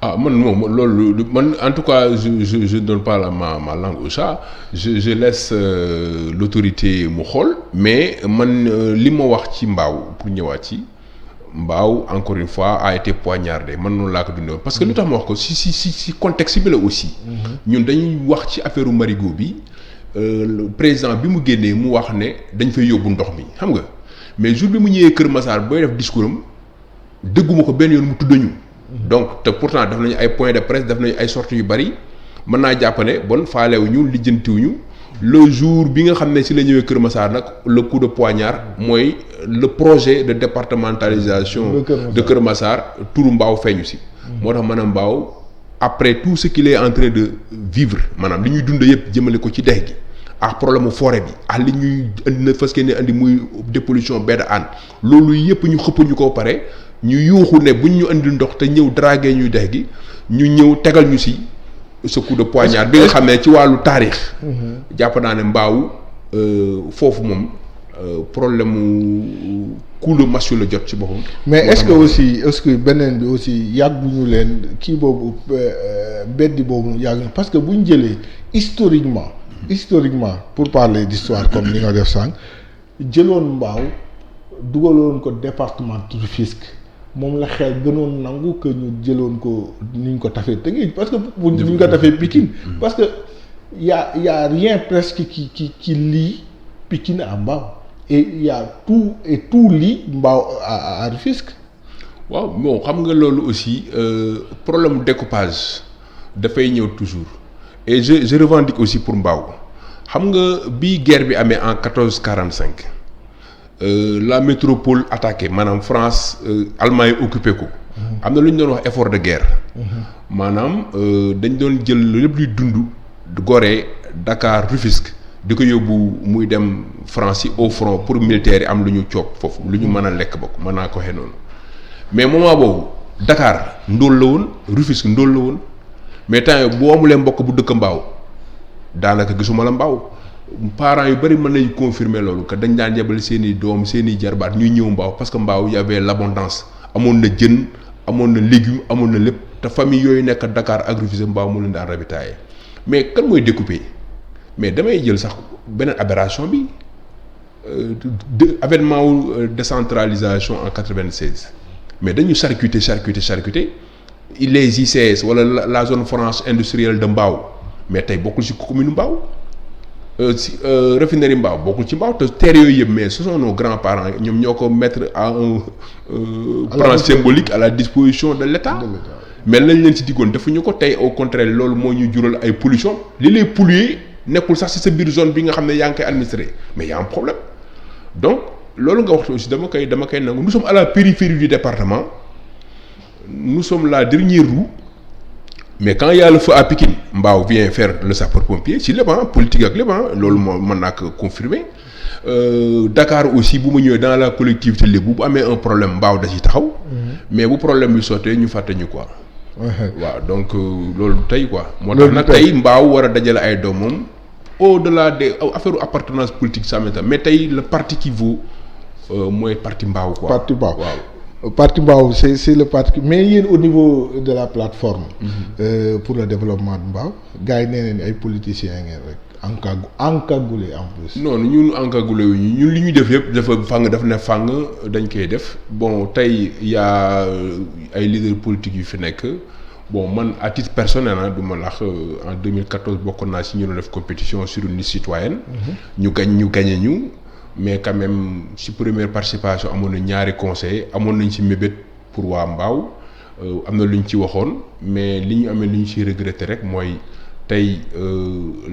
ah man moom loolu man en tout cas je donne pas ma langue au chat je laisse l'autorité mu xool mais man li ma wax ci Mbao pour ñëwaat ci Mbao encore une fois a été poignardé man noonu laa ko dundee parce que lu tax ma wax ko si contexte bi la aussi. ñun dañuy wax ci affaire marigot bi le président bi mu génnee mu wax ne dañ fay yóbbu ndox mi xam nga mais jour bi mu ñëwee Kër Massar booy def discours am dégguma ko benn yoon mu tudd ñu. donc te pourtant def nañu ay points de presse def nañu ay sorties yu bari mën naa jàpp ne bon faalewuñu lijjantiwuñu le jour bi nga xam ne si la ñëwee Kër Massar nag le coup de poignard mooy le projet de départementalisation de Kër Massar turu Mbao feeñu si. moo tax maanaam Mbao après tout ce qu'il est en train de vivre maanaam li ñuy dund yëpp jëmale ko ci dex gi ak problème mu forêt bi ak li ñuy indi na fas yéene andi muy dépollution baie de Hann loolu yëpp ñu xëpp ñu ko pare. ñu yuuxu ne buñ ñu andi ndox te ñëw draguer ñuy dex gi ñu ñëw tegal ñu si ce coup de poignard bi nga xam ne ci wàllu taarix. jàpp naa ne Mbao foofu moom problème mu coup de massue la jot ci boppam. mais est-ce que beneen bi aussi yàgguñu leen kii boobu beddi boobu yàgg parce que bu ñu jëlee historiquement pour parler d'histoire comme ni nga def sànq jëloon Mbao dugaloon ko département Rufisque. moom la xel gënoon nangu que ñu jëloon ko ni ñu ko tafee Tëngéej parce que bu ñu ko tafee Pikine parce que y a rien presque qui lie Pikine à Mbao et y a tout lie Mbao à Rufisque. waaw bon xam nga loolu aussi problème découpage dafay ñëw toujours et je revendique aussi pour Mbao xam nga bi guerre bi amee en 1445. La métropole attaquée maanaam France Allemagne occupé ko. am na lu ñu doon wax effort de guerre. maanaam dañ doon jël lépp luy dund Gorée Dakar Rufisque di ko yóbbu muy dem France yi au front pour militaires yi am lu ñu coob foofu lu ñu mën a lekk bokk mën naa ko waxee noonu mais moment boobu Dakar ndóol la woon Rufisque ndóol la woon mais temps boo amulee mbokk bu dëkk Mbao daanaka gisuma la Mbao. parents yu bëri mën nañu confirmer loolu que dañ daan yebal seen i doom seen i jarbaat ñuy ñëw Mbao parce que Mbao y avait l'abondance amoon na jën amoon na légumes amoon na lépp te famille yooyu nekk Dakar ak Rufisque Mbao mu leen daan ravitailler mais kan mooy découper mais damay jël sax beneen aberration bi avènement wu décentralisation en 96 mais dañu charcuter les ICS wala la zone franche industrielle de Mbao mais tey bokkul ci commune Mbao raffinerie Mbao bokkul ci Mbao te terre yooyu yëpp mais ce sont nos grands-parents ñoom ñoo ko mettre à un plan symbolique à la disposition de l'État mais lañ leen ci diggoon defuñu ko tey au contraire loolu moo ñu jural ay pollution li lay polluer nekkul sax ci sa biir zone bi nga xam ne yaa ngi koy administrer mais y a un problème donc loolu nga wax aussi dama koy nangu nous sommes à la périphérie du département nous sommes la dernière roue mais quand il y a le feu à Pikine Mbao vient faire le sapeur-pompier ci lépp politique ak lépp loolu moo mën naa ko confirmer Dakar aussi bu ma ñëwee dans la collectivité léegi bu amee un problème Mbao da ci taxaw. mais bu problème bi sottee ñu fàtte ñu quoi. waaw donc loolu tey quoi. moo tax nag tey Mbao war a dajale ay doomam au-delà des affaire appartenance politique ça m'étonne mais tey le parti qui vaut mooy parti Mbao quoi. parti Mbao waaw. parti Mbao c'est le parti mais yéen au niveau de la plateforme. Pour le développement de Mbao gars yi nee nañ ay politiciens ngeen rek encagoulé en plus. non ñun encagoulé wu ñun li ñuy def yëpp dafa ne fàng dañ koy def bon tey yaa ay leaders politiques yu fi nekk bon man à titre personnel du ma lax en 2014 bokkoon naa si ñu doon def compétition sur une liste citoyenne. ñu gagné ñu. mais quand même si première participation amoon na ñaari conseillers amoon nañ ci mébét pour waa Mbao am na lu ñu ci waxoon mais li ñu amee lu ñu ciy regretter rek mooy tey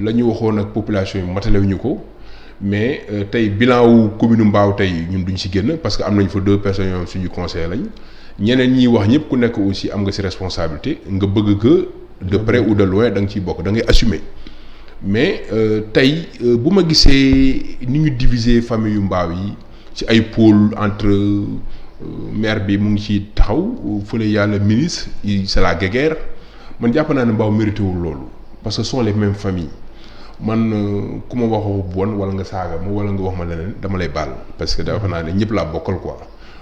la ñu waxoon ak population yi matalewuñu ko mais tey bilan wu commune Mbao tey ñun duñ ci génn parce que am nañ fa 2 personnes yoo suñu conseillers lañ ñeneen ñiy wax ñëpp ku nekk aussi am nga ci responsabilité nga bëgg que de près ou de loin da nga ciy bokk da ngay assumer mais tey bu ma gisee ni ñu diviser famille yu mbaaw yi ci ay pôle entre maire bi mu ngi ci taxaw fële yàlla ministre c'est la guéguerre man jàpp naa ne mbaaw mérité wul loolu parce que ce sont les mêmes familles man ku ma wax waxu bon wala nga saaga ma wala nga wax ma leneen dama lay baal parce que dafa naa ne ñëpp laa bokkal quoi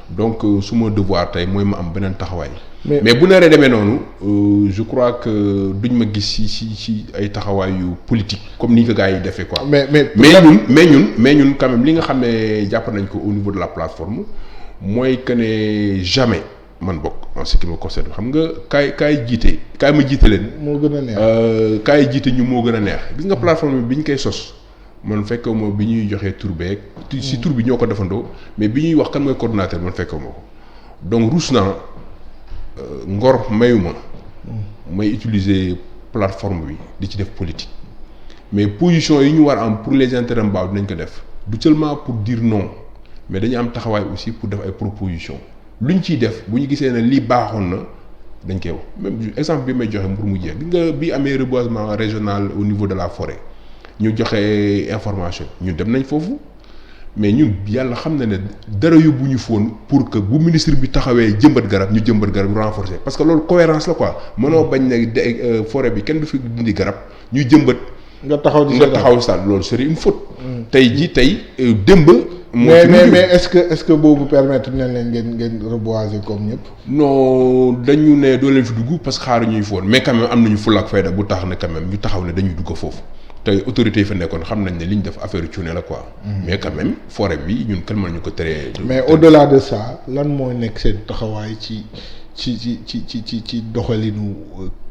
donc suma devoir tey mooy ma am beneen taxawaay. mais bu naree demee noonu je crois que duñ ma gis ci ay taxawaay yu politique comme ni ko gars yi defee quoi. mais ñun quand même li nga xam ne jàpp nañ ko au niveau de la plateforme mooy que ne jamais man bokk en ce qui me concerne xam nga kaay ma jiite leen. moo gën a neex kaay jiite ñu moo gën a neex gis nga plateforme bi ñu koy sos. man fekkee ma bi ñuy joxee tur beeg. si tur bi ñoo ko defandoo mais bi ñuy wax kan mooy coordonnateur man fekkee ma ko donc ruus naa ngor mayuma may utiliser plateforme bi di ci def politique mais position yi ñu war am pour les intérêts mbaaw dinañ ko def du seulement pour dire non mais dañu am taxawaay aussi pour def ay propositions luñ ciy def bu ñu gisee ne lii baaxoon na dañ koy wax même exemple bi may joxe pour mu jeex gis nga bi amee reboisement régional au niveau de la forêt. ñu joxe information ñu dem nañ foofu mais ñun yàlla xam na ne dara yóbbu ñu foon pour que bu ministre bi taxawee jëmbat garab ñu jëmbat garab renforcer parce que loolu cohérence la quoi mënoo bañ ne forêt bi kenn du fi dindi garab ñuy jëmbat. nga taxaw sa loolu serait une faute. tey démb. mais est-ce que boobu permettre nañ leen ngeen reboiser comme ñëpp. non dañu ne doo leen fi dugg parce que xaaru ñuy foon mais quand même am nañu fulla ak fayda bu tax ne quand même ñu taxaw ne dañuy dugg foofu. tey autorités yi fa nekkoon xam nañ ne li ñu def affaire cuune la quoi. mais quand même forêt bi ñun kenn mën ñu ko teree. mais au-delà de ça lan mooy nekk seen taxawaay ci doxalinu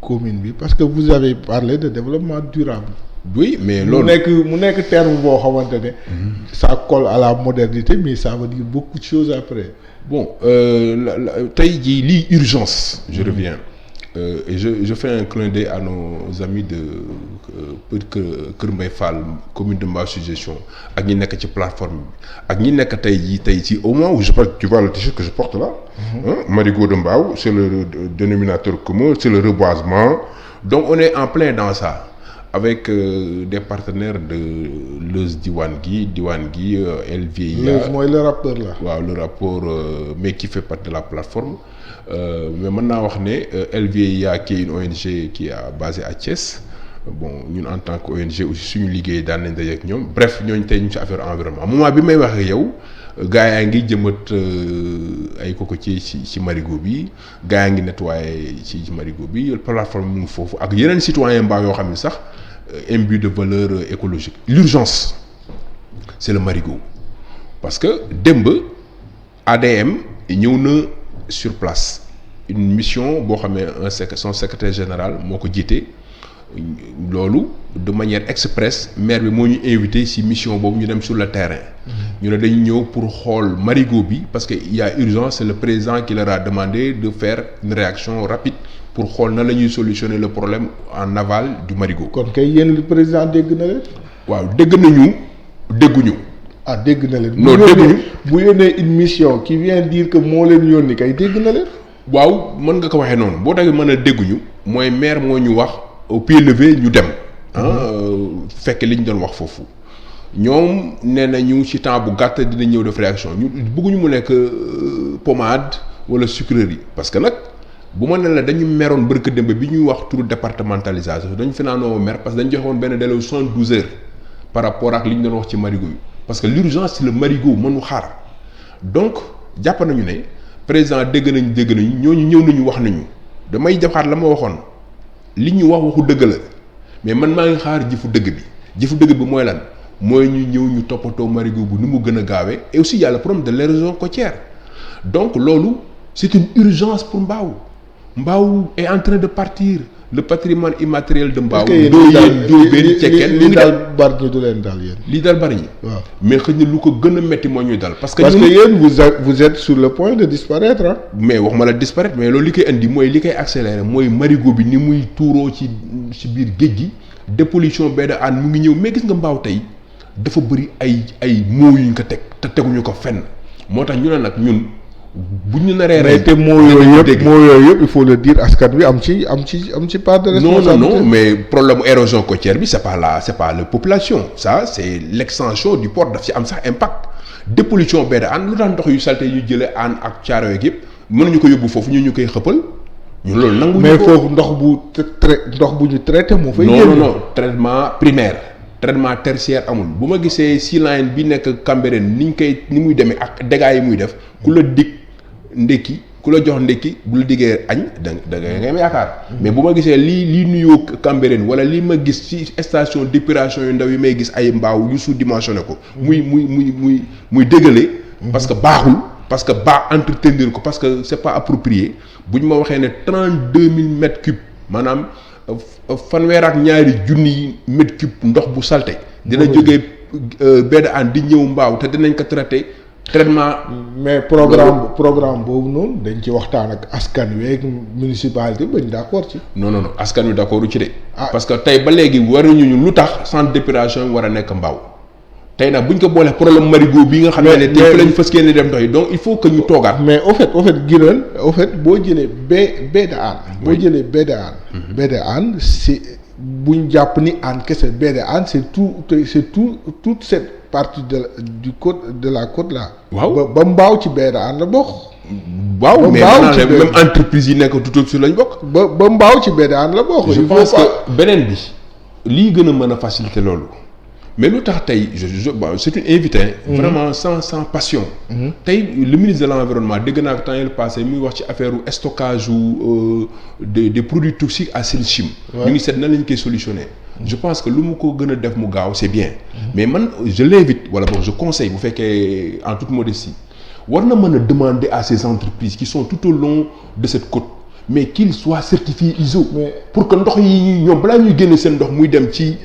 commune bi parce que vous avez parlé de développement durable. oui mais loolu mu nekk terme boo xamante ne. ça colle à la modernité mais ça veut dire beaucoup de choses après. bon tey jii lii urgence. je reviens. Et je fais un clin d'œil à nos amis de Kër Mbaye Fall commune de Mbao Suggestion ak ñi nekk ci plateforme bi ak ñi nekk tey ci au moment où je parle tu vois le t-shirt que je porte là. Marigot de Mbao c'est le dénominateur commun c'est le reboisement donc on est en plein dans ça avec des partenaires de Leuz Diwane gi LVIA. Leuz mooy le rappeur là. waaw le rapport mais qui fait partie de la plateforme. Mais mën naa wax ne LVIA qui est une ONG qui est basée à Thiès bon ñun en tant que ONG aussi suñu liggéey daan nañ daje ak ñoom bref ñooñu tey ñu ci affaire environnement moment bi may wax ak yow gaa yaa ngi jëmbat ay cocotiers ci marigot bi gaa yaa ngi nettoyer ci marigot bi plateforme mu ngi foofu ak yeneen citoyen mbaa yoo xam ne sax imbu de valeur écologique l'urgence c'est le marigot parce que démb ADM ñëw na sur place une mission boo xam ne son secrétaire général moo ko jiite loolu de manière express maire bi moo ñu invité ci mission boobu ñu dem sur le terrain. ñu ne dañu ñëw pour xool marigot bi parce que il y a urgence c'est le président qui leur a demandé de faire une réaction rapide pour xool na la ñuy solutionner le problème en aval du marigot. kon kay yéen le président dégg na leen. waaw dégg nañu dégguñu. ah dégg na leen. non dégguñu bu yónnee une mission qui vient dire que moo leen yónni kay dégg na leen. waaw mën nga ko waxee noonu boo taxee mën a dégguñu mooy maire moo ñu wax au pied levé ñu dem. fekk li ñu doon wax foofu. ñoom nee nañu ci temps bu gàtt dina ñëw def réaction ñu bëgguñu mu nekk pommade wala sucrerie parce que nag bu ma ne la dañu meroon bërka démb bi ñuy wax turu départementalisation dañu fi naanoo mer parce que dañu joxoon benn délai 72 heures par rapport ak li ñu doon wax ci marigot yi parce que l'urgence c'est le marigot mënu xaar donc jàpp nañu ne président dégg nañu ñooñu ñëw nañu wax nañu damay jafaat la ma waxoon li ñu wax waxu dëgg la mais man maa ngi xaar jëfu dëgg bi mooy lan mooy ñu ñëw ñu toppatoo marigot bu ni mu gën a gaawee et aussi y a le problème de l'érosion côtière donc loolu c'est une urgence pour Mbao est en train de partir le patrimoine immatériel de Mbao. Ndoyeen Cekkeen li daal bari ñi du leen daal yéen. li daal bari ñi. waaw mais xëy na lu ko gën a metti moo ñuy dal. parce que yéen vous êtes sur le point de disparaître ah. mais wax ma la disparaître mais loolu li koy indi mooy li koy accélérer mooy marigot bi ni muy tuuroo ci biir géej gi dépollution baie de Hann mu ngi ñëw mais gis nga Mbao tey dafa bëri ay mots yu ñu ko teg te teguñu ko fenn moo tax ñu ne nag ñun bu ñu naree mais te moo yooyu yëpp il faut le dire askan wi am ci part de responsabilité. Non mais problème érosion côtière bi c'est pas la population ça c'est l'extension du port daf ci am sax impact dépollution baie de Hann lu tax ndox yu salté yu jëlee Hann ak Thiaroye ak yëpp mënuñu ko yóbbu foofu ñu koy xëppal ñun loolu nangu. mais foofu ndox bu ñu traité moo fay. non traitement primaire. traitement tertiaire amul bu ma gisee Sea-Line bi nekk Cambérène ni muy demee ak dégâts yi muy def ku la dig ndekki ku la jox ndekki bu la diggee añ da ngay am yaakaar. mais bu ma gisee lii nuyoo Cambérène wala lii ma gis ci station d'épuration yu ndaw yi may gis ay mbaaw yu sous-dimensionné ko. muy dégale. parce que baaxul. parce que entretenir ko parce que c'est pas approprié bu ñu ma waxee ne 32 000 mètres cubes maanaam. fanweer ak ñaari junni mètre cube ndox bu salté dina jógee baie de Hann di ñëw mbaaw te dinañ ko traité traitement. mais programme boobu noonu dañ ci waxtaan ak askan wi ak municipalité bañ d'accord ci. non askan wi d'accordu ci de. parce que tey ba léegi waruñu ñu lu tax centre d'épuration war a nekk mbaaw tey nag buñ ko boolee problème marigot bi nga xam ne tey fi lañ fës kenn dem ndox yi donc il faut que ñu toogaat. mais au fait Guirel boo jëlee baie de Hann. boo jëlee baie de Hann. baie de Hann c'est buñ jàpp ni Hann kese baie de Hann c'est toute cette partie du côte de la côte là. waaw ba mbaaw ci baie de Hann la bokk. waaw mais même entreprise yi nekk tout sur lañ bokk. ba mbaaw ci baie de Hann la bokk. je pense que beneen bi lii gën a mën a faciliter loolu. mais lu tax tey c'est une invité. vraiment sans passion. tey le ministre de l'environnement dégg naa ko temps yële passé muy wax ci affaire stockage des produits toxiques à Sénéchim. ñu ngi seet nan la ñu koy solutionner. je pense que lu mu ko gën a def mu gaaw c'est bien. mais man je l'invite wala bon je conseille bu fekkee en toute modestie war na mën a demander à ces entreprises qui sont tout au long de cette côte. mais qu'il soit certifié ISO. pour que ndox yi ñoom balaa ñuy génne seen ndox muy dem ci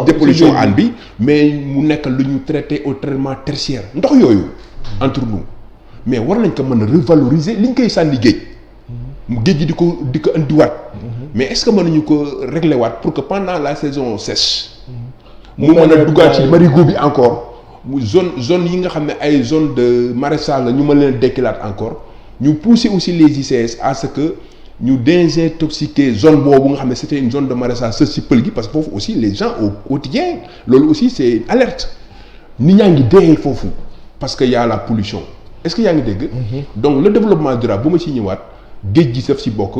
dépollution Hann bi mais mu nekk lu ñu traité au traitement tertiaire ndox yooyu entre nous mais war nañ ko mën a revaloriser li ñu koy sànni géej gi di ko indiwaat mais est-ce que mën nañu ko régler waat pour que pendant la saison sèche mu mën a duggaat ci marigot bi encore mu zone yi nga xam ne ay zone de maraîchage la ñu mën leen dekkilaat encore ñu pousser aussi les ICS à ce que ñu désintoxiquer zone boobu nga xam ne c'était une zone de maraîchage sës ci pël gi parce que foofu aussi les gens au quotidien loolu aussi c'est une alerte nit ñaa ngi dee foofu parce que y a la pollution est-ce que yaa ngi dégg. donc le développement durable bu ma ci ñëwaat géej gi daf ci bokk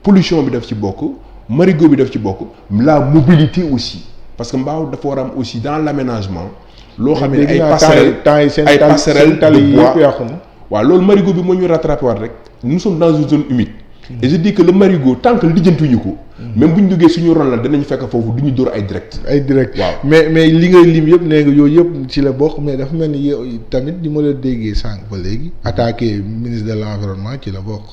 pollution bi daf ci bokk marigot bi daf ci bokk la mobilité aussi parce que mbaaw dafa war a am aussi dans l'aménagement loo xam ne ay passerelles de bois waaw loolu marigot bi moo ñu rattrapé waat rek nous sommes dans une zone humide. et je dis que le marigot tant que lijjantuñu ko. même bu ñu duggee suñu ron la danañ fekk foofu du ñu dóor ay direct. waaw mais li ngay lim yëpp nee nga yooyu yëpp ci la bokk mais dafa mel ni yow tamit ni ma la déggee sànq ba léegi. attaquer ministre de l'environnement ci la bokk.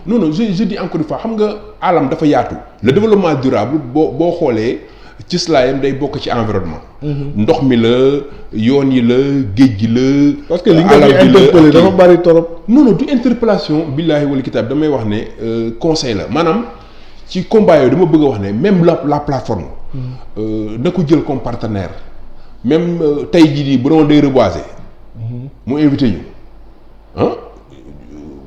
non je dis encore une fois xam nga alam dafa yaatu. le développement durable boo xoolee. ci slaayam day bokk ci environnement. ndox mi la yoon yi la géej gi la. parce que li nga interpellé dafa bari torop. non du interpellation billaahi wal kitaab damay wax ne conseil la maanaam ci combat yooyu dama bëgg a wax ne même la plateforme. na ko jël comme partenaire. même tey jii nii bu doon day reboiser. mu invité ñu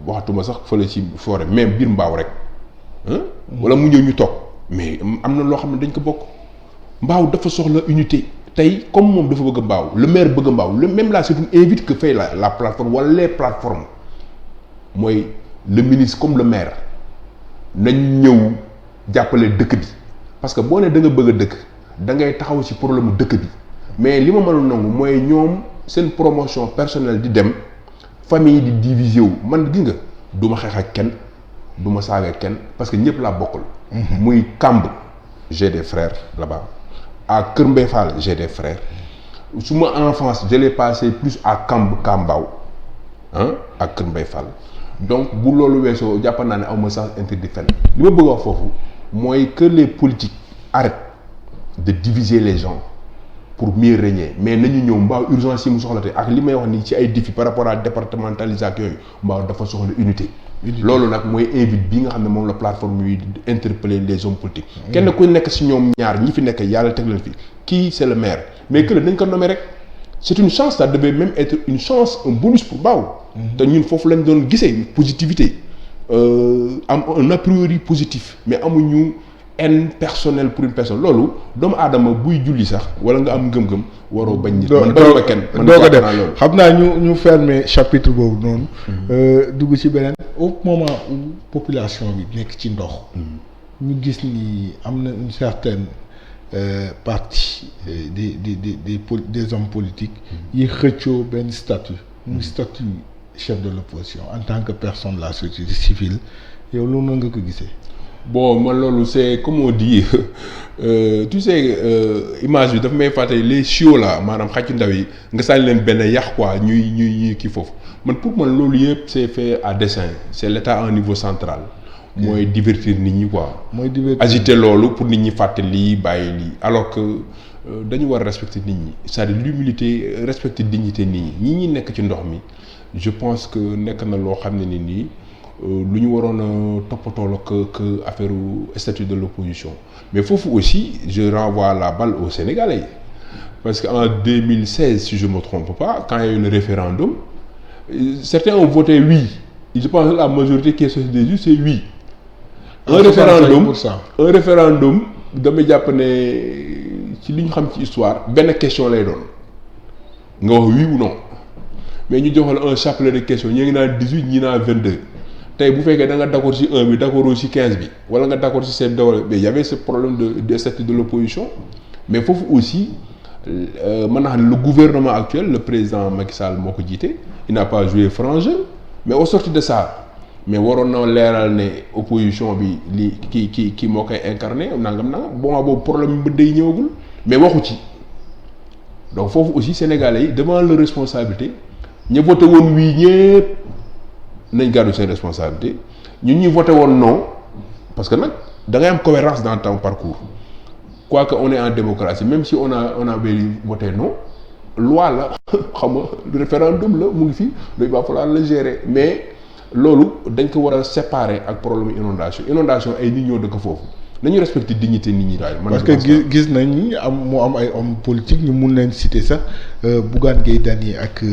waxatuma sax fële ci forêt même biir mbaaw rek. wala mu ñëw ñu toog mais am na loo xam ne dañ ko bokk. mbaaw dafa soxla unité tey comme moom dafa bëgg mbaaw le maire bëgg mbaaw même là c'est une invite que fait la plateforme wala les plateformes mooy le ministre comme le maire nañ ñëw jàppale dëkk bi parce que boo ne da nga bëgg a dëkk da ngay taxaw ci problème dëkk bi mais li ma mënul nangu mooy ñoom seen promotion personnelle di dem famille di diviser wu man gis nga du ma xeex ak kenn du ma saaga kenn parce que ñëpp laa bokkul. muy Kamb j'ai des frères là-bas. à Kër Mbaye Fall j'ai des frères suma enfance je l'ai passé plus à Kambaaw ak Kër Mbaye Fall donc bu loolu weesoo jàpp naa ne aw ma sens interdit fenn li ma bëgg a wax foofu mooy que les politiques arrêtent de diviser les gens pour mieux régner mais nañu ñëw mbaaw urgence yi mu soxla te ak li may wax nii ci ay défis par rapport à départementalisation yooyu mbaaw dafa soxla unité. loolu nag mooy invite bi nga xam ne moom la plateforme yi interpeller les hommes politiques. kenn ku nekk ci ñoom ñaar ñi fi nekk yàlla teg leen fi kii c'est le maire mais que nañ ko nommer rek c'est une chance, ça devait même être une chance, un bonus pour Mbao. te ñun foofu lañ doon gisee positivité am un a priori positif mais amuñu haine personnelle pour une personne loolu doomu aadama buy julli sax wala nga am ngëm-ngëm waroo bañ nit. man bañ ma kenn man doo ko def loolu. xam naa ñu fermer chapitre boobu noonu. dugg ci beneen au moment où population bi nekk ci ndox. ñu gis ni am na une certaine partie des hommes politiques yi xëccoo benn statut muy statut chef de l'opposition en tant que personne de la société civile yow loolu na nga ko gisee. bon man loolu c'est comme on dit tu sais image bi dafa may fàtte les chiots là maanaam xàccu ndaw yi nga sànni leen benn yax quoi ñuy kii foofu man pour man loolu yëpp c'est fait à dessein c'est l'État à un niveau central. mooy divertir nit ñi quoi. mooy divertir agiter loolu pour nit ñi fàtte lii bàyyi lii alors que dañu war a respecter nit ñi c'est-à-dire l'humilité respecter dignité nit ñi ñi nekk ci ndox mi je pense que nekk na loo xam ne ni nii lu ñu waroon a toppatoo la que affaire statut de l'opposition mais foofu aussi je renvoie la balle aux Sénégalais parce que en 2016 si je me trompe pas quand il y a eu le référendum certains ont voté oui je pense que la majorité qui est sortie des urnes c'est oui. un référendum dama jàpp ne ci li ñu xam ci histoire benn question lay doon nga wax oui ou non mais ñu joxal un chapelet de questions ñi ngi naan 18 ñi naan 22 tey bu fekkee da nga d'accord ci 1 bi d'accord ci 15 bi wala nga d'accord ci seen doole mais y avait ce problème de statut de l'opposition mais foofu aussi mën naa xam ne le gouvernement actuel le président Macky Sall moo ko jiite il n'a pas joué franc jeu mais au sortir de ça mais waroon na leeral ne opposition bi li kii moo koy incarné nangam bon boobu problème bi day ñëwagul mais waxu ci donc foofu aussi sénégalais yi devant leur responsabilité ñu voté woon wii ñëpp nañ gàddu seen responsabilité ñun ñi voté woon non parce que nag da ngay am cohérence dans ton parcours quoique on est en démocratie même si on avait voté non loi la xam nga référendum la mu ngi fi il va falloir le gérer mais loolu dañ ko war a séparer ak problème inondation ay nit ñoo dëkk foofu nañu respecter dignité nit ñi daal. parce que gis nañ mu am ay hommes politiques ñu mun leen citer sax Bougane Gueye Dany ak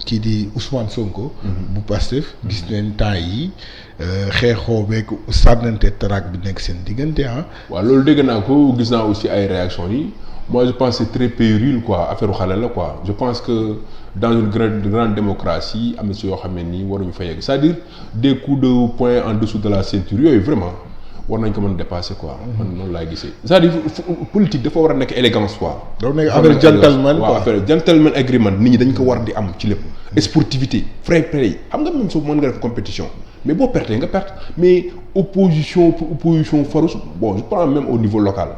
kii di Ousmane Sonko. bu Pastef gis nañ temps yi xeexoo beeg sànnante traque bi nekk seen diggante ah. waaw loolu dégg naa ko gis naa aussi ay réactions yi moi je pense c'est très puéril quoi affaire xale la quoi je pense que dans une grande démocratie am na si yoo xam ne nii waruñu fa yegg c'est-à-dire des coups de poing en dessous de la ceinture yooyu vraiment war nañ ko mën dépasser quoi. man noonu laay gisee c'est-à-dire politique dafa war a nekk élégance quoi. dafa nekk affaire gentleman quoi waaw affaire gentleman agreement nit ñi dañ ko war di am ci lépp. sportivité fair play xam nga même soo mën nga def compétition mais boo pertee nga perte mais opposition farouche bon je prends même au niveau local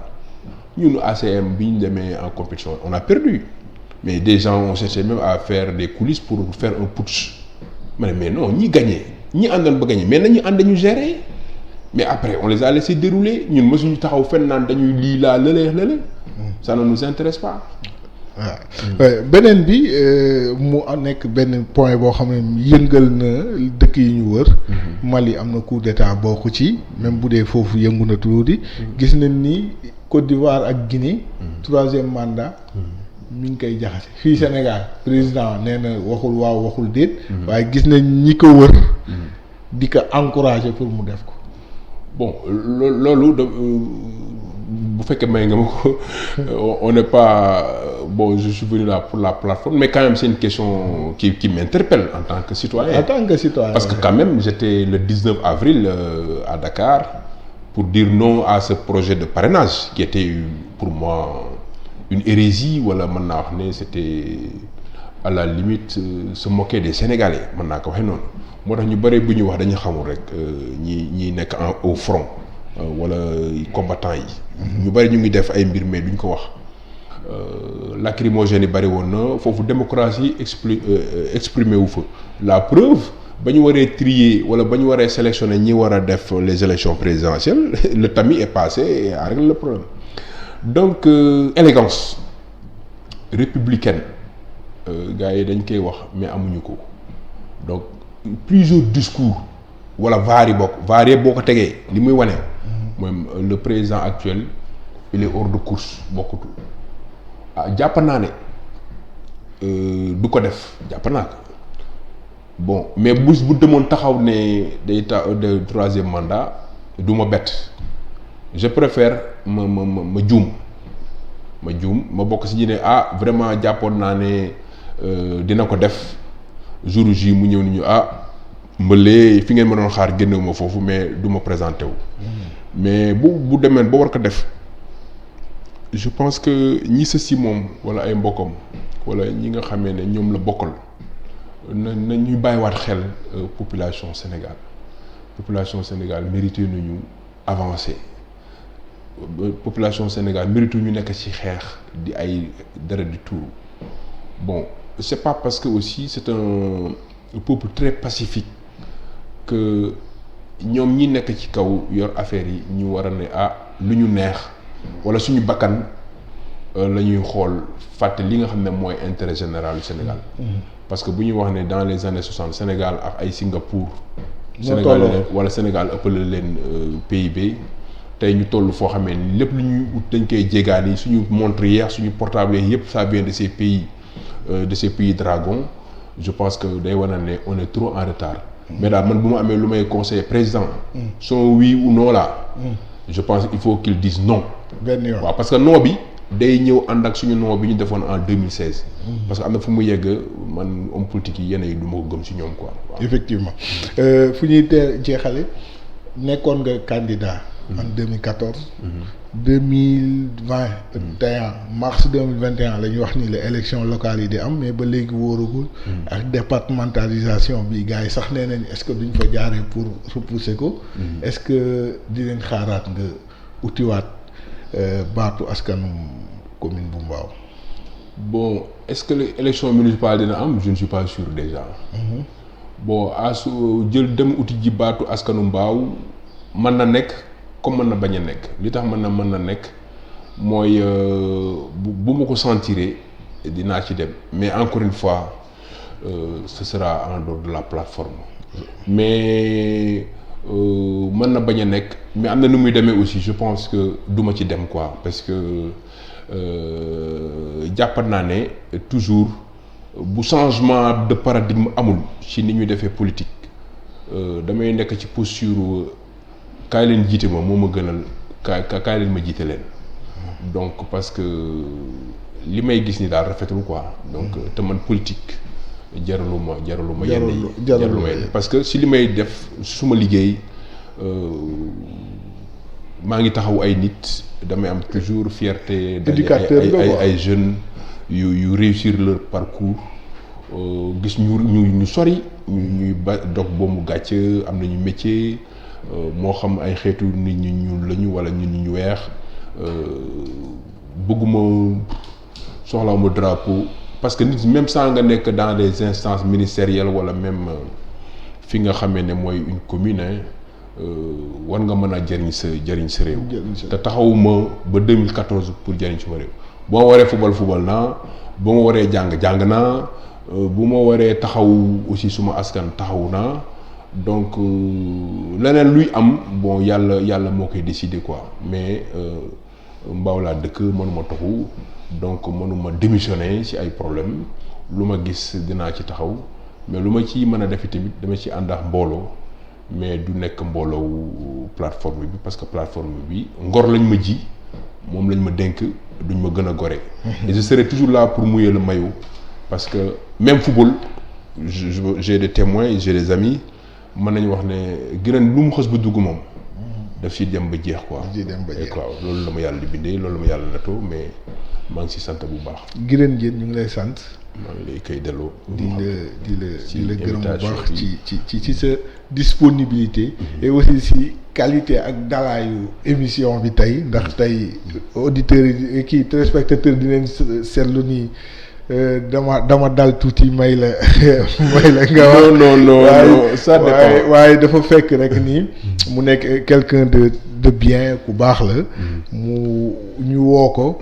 ñun ACM bi ñu demee en compétition on a perdu. mais des gens ont cherché même à faire des coulisses pour faire un putsch mais non ñi gagné ñi àndoon ba gagné mais nañu ànd ñu gérer mais après on les a laissé dérouler ñun mësuñu taxaw fenn naan dañuy lii laa lële ça ne nous intéresse pas. waaw beneen bi mu nekk benn point boo xam ne yëngal na dëkk yi ñu wër. Mali am na coup d'état bokku ci même bu dee foofu yëngu na tuuti. gis nañ ni Côte d'Ivoire ak Guinée. 3e mandat. mi ngi koy jaxase fii Sénégal président nee na waxul waaw waxul déet. waaye gis nañ ñi ko wër. di ko encourager pour mu def ko. bon loolu bu fekkee may nga ma ko on n'est pas bon je suis venu là pour la plateforme mais quand même c'est une question qui m'interpelle en tant que citoyen. En tant que citoyen. Parce que quand même j'étais le 19 avril à Dakar pour dire non à ce projet de parrainage qui était pour moi une hérésie wala mën naa wax ne c'était à la limite se moquer des Sénégalais mën naa ko waxee noonu moo tax ñu bëri bu ñuy wax dañu xamul rek ñi nekk au front wala combattants yi ñu bëri ñu ngi def ay mbir mais duñ ko wax lacrymogène yi bëri woon na foofu démocratie exprimé wu fa la preuve ba ñu waree trier wala ba ñu waree sélectionner ñi war a def les élections présidentielles le tamis est passé et a réglé le problème donc élégance républicaine gars yi dañ koy wax mais amuñu ko donc plusieurs discours wala vaar boo ko tegee li muy wane mooy le président actuel il est hors de course bokkutul jàpp naa ne du ko def jàpp naa ko bon mais bu demoon taxaw ne day de troisième mandat du ma bett je préfère ma juum ma bokk si ñi ne vraiment jàppoon naa ne dina ko def jour J mu ñëw ni ñu mbalee fi ngeen ma doon xaar génnewu ma foofu mais du ma présenté wu mais bu demee ba war ko def je pense que ñi sa si moom wala ay mbokkam wala ñi nga xamee ne ñoom la bokkal na ñuy bàyyiwaat xel population Sénégal mérité nañu avancer population Sénégal mérité ñu nekk ci xeex di ay dara di tuuru bon c'est pas parce que aussi c'est un peuple très pacifique que ñoom ñi nekk ci kaw yor affaire yi ñu war a ne lu ñu neex wala suñu bakkan la ñuy xool fàtte li nga xam ne mooy intérêt général du Sénégal. Parce que bu ñuy wax ne dans les années 60 Sénégal ak ay Singapour. Sénégal ëppale leen PIB. tey ñu toll foo xamee ni lépp lu ñuy ut dañ koy jégaani suñu montre yeex suñu portable yëpp ça vient de ces pays dragons je pense que day wane ne on est trop en retard. mais daal man bu ma amee lu may conseiller président. son oui ou non là. je pense il faut qu'il dise non. benn yoon waaw parce que non bi day ñëw ànd ak suñu non bi ñu defoon en 2016. parce que am na fu mu yegg man homme politique yi yenn yi du ma ko gëm si ñoom quoi. waaw. effectivement fu ñuy jeexale nekkoon nga candidat. en 2014. 2021 mars 2021 la ñu wax ni la élection locale yi di am mais ba léegi wóoragul. ak départementalisation bi gars yi sax nee nañ est-ce que duñ fa jaaree pour repousser ko. est-ce que di leen xaaraat nga utiwaat baatu askanu commune bu Mbao. bon est-ce que l'élection municipale dina am je ne suis pas sûr déjà. bon su jël dem uti ji baatu askanu Mbao mën na nekk. comme mën na bañ a nekk li tax mën na nekk mooy bu ma ko sentiree dinaa ci dem mais encore une fois ce sera en dehors de la plateforme mais mën na bañ a nekk mais am na nu muy demee aussi je pense que duma ci dem quoi parce que jàppat naa ne toujours bu changement de paradigme amul ci ni ñuy defee politique damay nekk ci posture kaay leen jiite ma moo ma gënal kaay leen ma jiite leen donc parce que li may gis ni daal rafetul quoi donc te man politique jaraluma yenn yi jaraluma yenn parce que si li may def suma liggéey maa ngi taxaw ay nit damay am toujours fierté ay jeunes yu réussir leur parcours gis ñu sori ñuy dog boomu gàcc am nañu métier moo xam ay xeetu nit ñu ñuul lañu wala nit ñu weex bëgguma soxlawuma drapeau parce que nit même sans nga nekk dans des instances ministérielles wala même fi nga xamee ne mooy une commune war nga mën a jëriñ sa réew te taxawuma ba 2014 pour jëriñ suma réew bu ma waree football naa bu ma waree jàng naa bu ma waree taxaw aussi suma askan taxaw naa donc leneen luy am bon yàlla moo koy décider quoi mais Mbao laa dëkk mënuma taxu donc mënuma démissionner ci ay problème lu ma gis dinaa ci taxaw mais lu ma ci mën a def tamit dama ci ànd ak mbooloo mais du nekk mbooloowu plateforme bi parce que plateforme bi ngor lañ ma ji moom lañ ma dénk duñ ma gën a gore et je serai toujours là pour mouiller le maillot parce que même football j'ai des témoins j'ai des amis mën nañu wax ne gërëm lu mu xës ba dugg moom daf ci dem ba jeex quoi. waaw loolu la ma yàlla di bindee loolu la ma yàlla natoo mais maa ngi ci sant bu baax. Guirène Diène ñu ngi lay sant. maa ngi lay koy delloo. di la gërëm bu baax ci sa disponibilité. et aussi ci qualité ak dalaayu émission bi tey ndax tey auditeurs yi kii téléspectateurs dinañ seetlu nii. dama dal tuuti may la nga wax non ça dépend waaye dafa fekk rek nii mu nekk quelqu'un de bien ku baax la ñu woo ko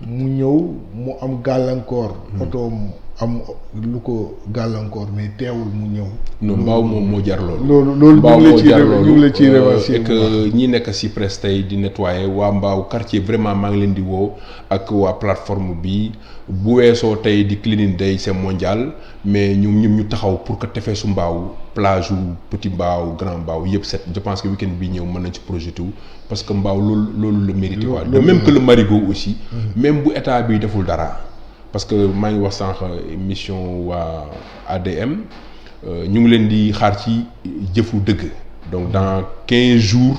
mu ñëw mu am gàllankoor otoom am lu ko gàllankoor mais teewul mu ñëw. non mbaaw moom moo jar loolu. loolu mbaaw moo jar ñu ngi la ciy remercier et que ñi nekk si presse tey di nettoyer waa mbaaw quartier vraiment maa ngi leen di woo ak waa plateforme bi bu weesoo tey di cleaning day c'est mondial mais ñoom ñu taxaw pour que tefesu mbaaw plage u petit mbaaw grand mbaaw yëpp set je pense que week-end bi ñëw mën nañ ci projeté wu parce que mbaaw loolu la mérité quoi de même que le marigot aussi même bu état bi deful dara parce que maa ngi wax sànq mission waa ADM ñu ngi leen di xaar ci jëfu dëgg donc dans 15 jours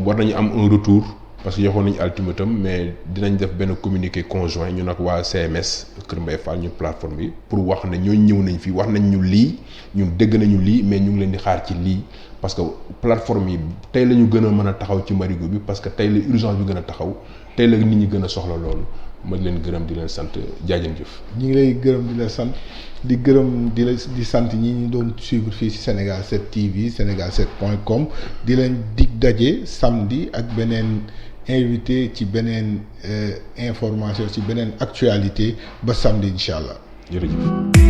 war nañu am un retour parce que joxoon nañu ultimatum mais dinañ def benn communiqué conjoint ñu nag waa CMS Kër Mbaye Fall ñu plateforme bi pour wax ne ñooñu ñëw nañ fii wax nañ ñu lii ñun dégg nañu lii mais ñu ngi leen di xaar ci lii parce que plateforme yi tey la ñu gën a mën a taxaw ci marigot bi parce que tey la urgence bi gën a taxaw tey la nit ñi gën a soxla loolu ma leen gërëm di leen sant jaajën jëf. ñi ngi lay gërëm di la sant di gërëm di sant ñi ñu doon suivre fii ci Sénégal 7 TV sénégal7.com di leen dig daje samedi ak beneen invité ci beneen information ci beneen actualité ba samedi incha allah. jërëjëf.